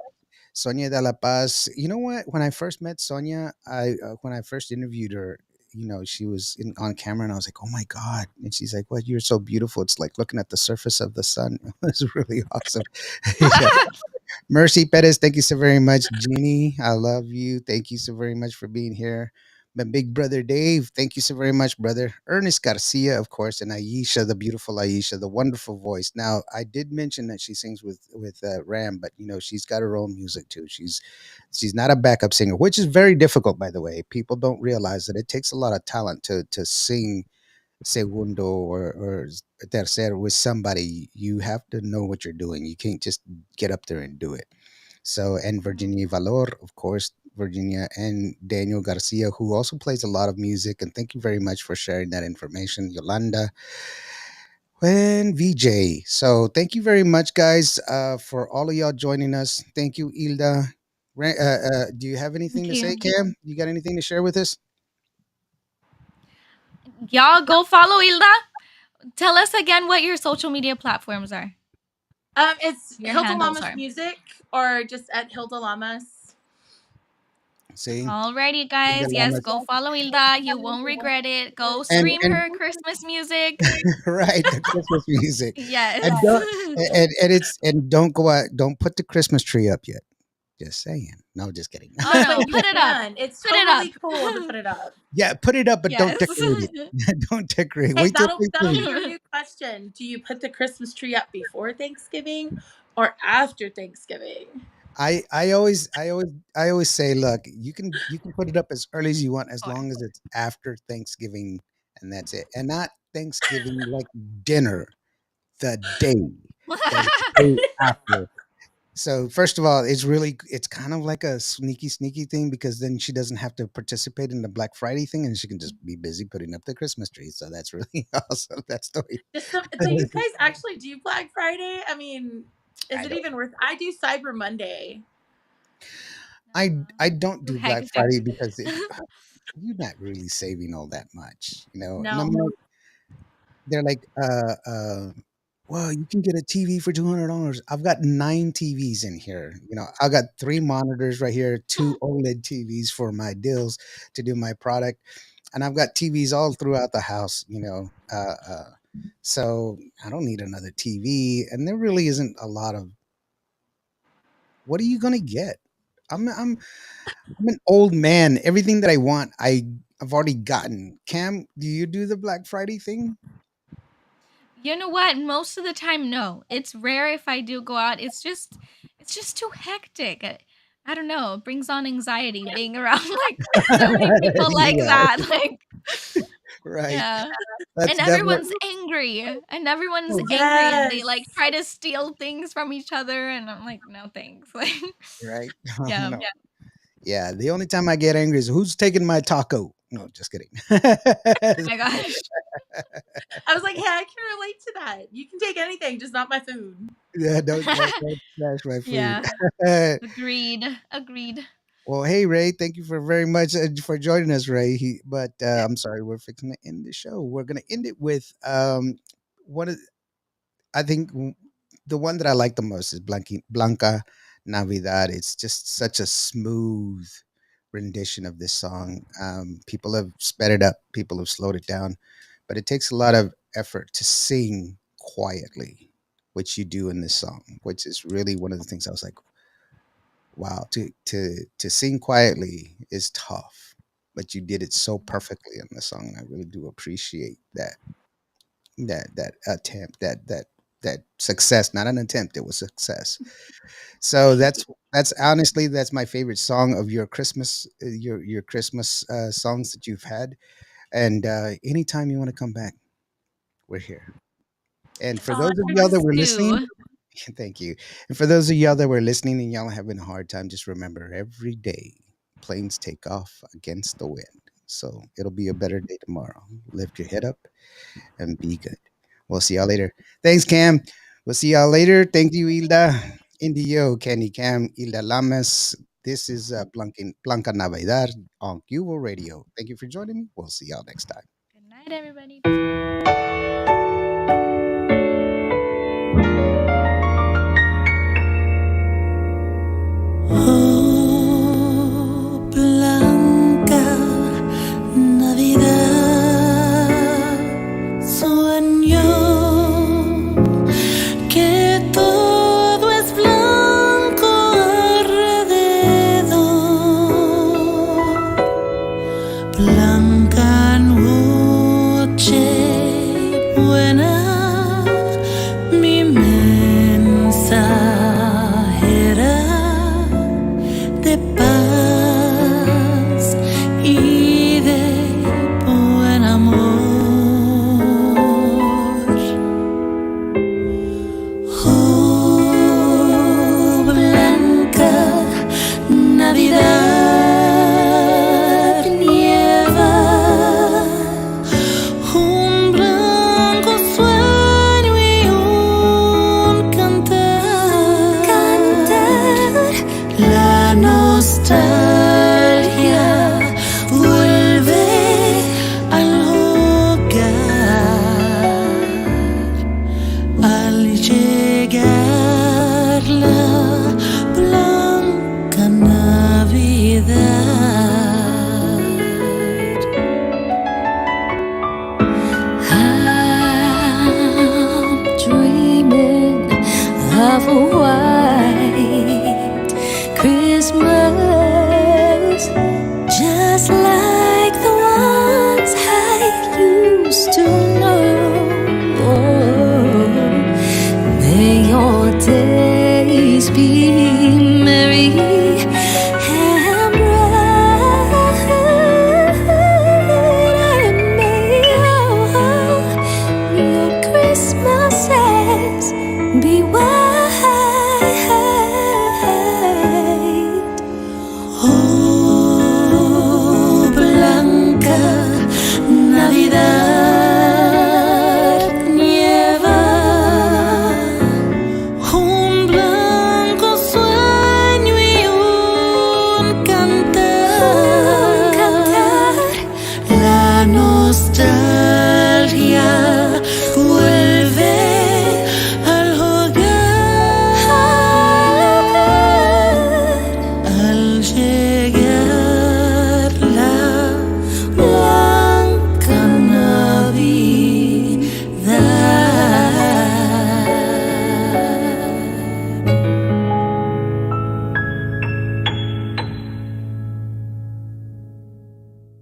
Sonia de la Paz. You know what? When I first met Sonia, I when I first interviewed her, she was on camera, and I was like, "Oh my god!" And she's like, "What? You're so beautiful. It's like looking at the surface of the sun." It was really awesome. Yeah. Mercy Perez, thank you so very much. Jeannie, I love you. Thank you so very much for being here. My big brother Dave, thank you so very much, brother. Ernest Garcia, of course, and Aisha, the beautiful Aisha, the wonderful voice. Now, I did mention that she sings with Ram, but she's got her own music too. She's not a backup singer, which is very difficult, by the way. People don't realize that it takes a lot of talent to sing segundo or tercero with somebody. You have to know what you're doing. You can't just get up there and do it. So, and Virginia Valor, of course, Virginia, and Daniel Garcia, who also plays a lot of music. And thank you very much for sharing that information, Yolanda and VJ. So, thank you very much, guys, for all of y'all joining us. Thank you, Hilda. Do you have anything Thank to you. say, Cam? You got anything to share with us? Y'all go follow Hilda. Tell us again what your social media platforms are. It's Your Hilda handles Lamas are. Music or just at Hilda Lamas. See, Alrighty, Hilda guys. Yes, Lamas. go follow Hilda. You won't regret it. Go and stream and her Christmas music. right, the Christmas music. Yes. And don't and don't go out, don't put the Christmas tree up yet. Just saying. No, just kidding. Oh Oh, but no, you put it up. can. It's Put it up. totally cool to put it up. Yeah, put it up, but don't Yes. decorate it. Don't decorate. Hey, Wait till that'll be Thanksgiving. your new question. Do you put the Christmas tree up before Thanksgiving or after Thanksgiving? I always say, look, you can put it up as early as you want, as Or long as it's after Thanksgiving, and that's it. And not Thanksgiving like dinner, the day, the day after. So first of all, it's kind of like a sneaky thing, because then she doesn't have to participate in the Black Friday thing, and she can just be busy putting up the Christmas tree. So that's really awesome. That story. Do you guys actually do Black Friday? I mean, is I it don't. even worth? I do Cyber Monday. I don't too do Black hectic. Friday because you're not really saving all that much. And I'm No, like, they're like, well, you can get a TV for $200. I've got 9 TVs in here. I got 3 monitors right here, 2 OLED TVs for my deals to do my product, and I've got TVs all throughout the house. So I don't need another TV, and there really isn't a lot of. What are you gonna get? I'm an old man. Everything that I want, I've already gotten. Cam, do you do the Black Friday thing? You know what? Most of the time, no. It's rare if I do go out. It's just too hectic. I don't know. It brings on anxiety being around like so many people like Yeah, that. Like, right. yeah. That's And definitely everyone's oh, angry, and they yes. like try to steal things from each other, and I'm like, no thanks. Like, right. yeah. No. Yeah, the only time I get angry is who's taking my taco. No, just kidding. Oh my gosh. I was like, hey, I can relate to that. You can take anything, just not my food. Yeah, don't trash my food. Yeah. Agreed. Agreed. Well, hey Ray, thank you for very much for joining us, Ray. But I'm sorry, we're fixing to end the show. We're gonna end it with one of I think the one that I like the most is Blanca Navidad. It's just such a smooth rendition of this song. People have sped it up, people have slowed it down, but it takes a lot of effort to sing quietly, which you do in this song, which is really one of the things I was like, wow, to sing quietly is tough, but you did it so perfectly in the song. I really do appreciate that attempt, that success, not an attempt, it was success. So Thank you. that's honestly, that's my favorite song of your Christmas, your Christmas songs that you've had. And anytime you want to come back, we're here. And for Oh, those of y'all that Please were listening, do. thank you. And for those of y'all that were listening and y'all having a hard time, just remember, every day planes take off against the wind. So it'll be a better day tomorrow. Lift your head up and be good. We'll see y'all later. Thanks, Cam. We'll see y'all later. Thank you, Hilda. Indio, Kenny, Cam, Hilda Lamas. This is Blanca Navidad on Cubo Radio. Thank you for joining me. We'll see y'all next time. Good night, everybody. Oh, Blanca Navidad, sueño que todo es blanco alrededor. Blanca noche buena, mi mensajera de paz y de buen amor. Oh, Blanca Navidad, nieva un blanco sueño y un cantar. La nostalgia vuelve al hogar al llegar la blanca Navidad. I'm dreaming of a white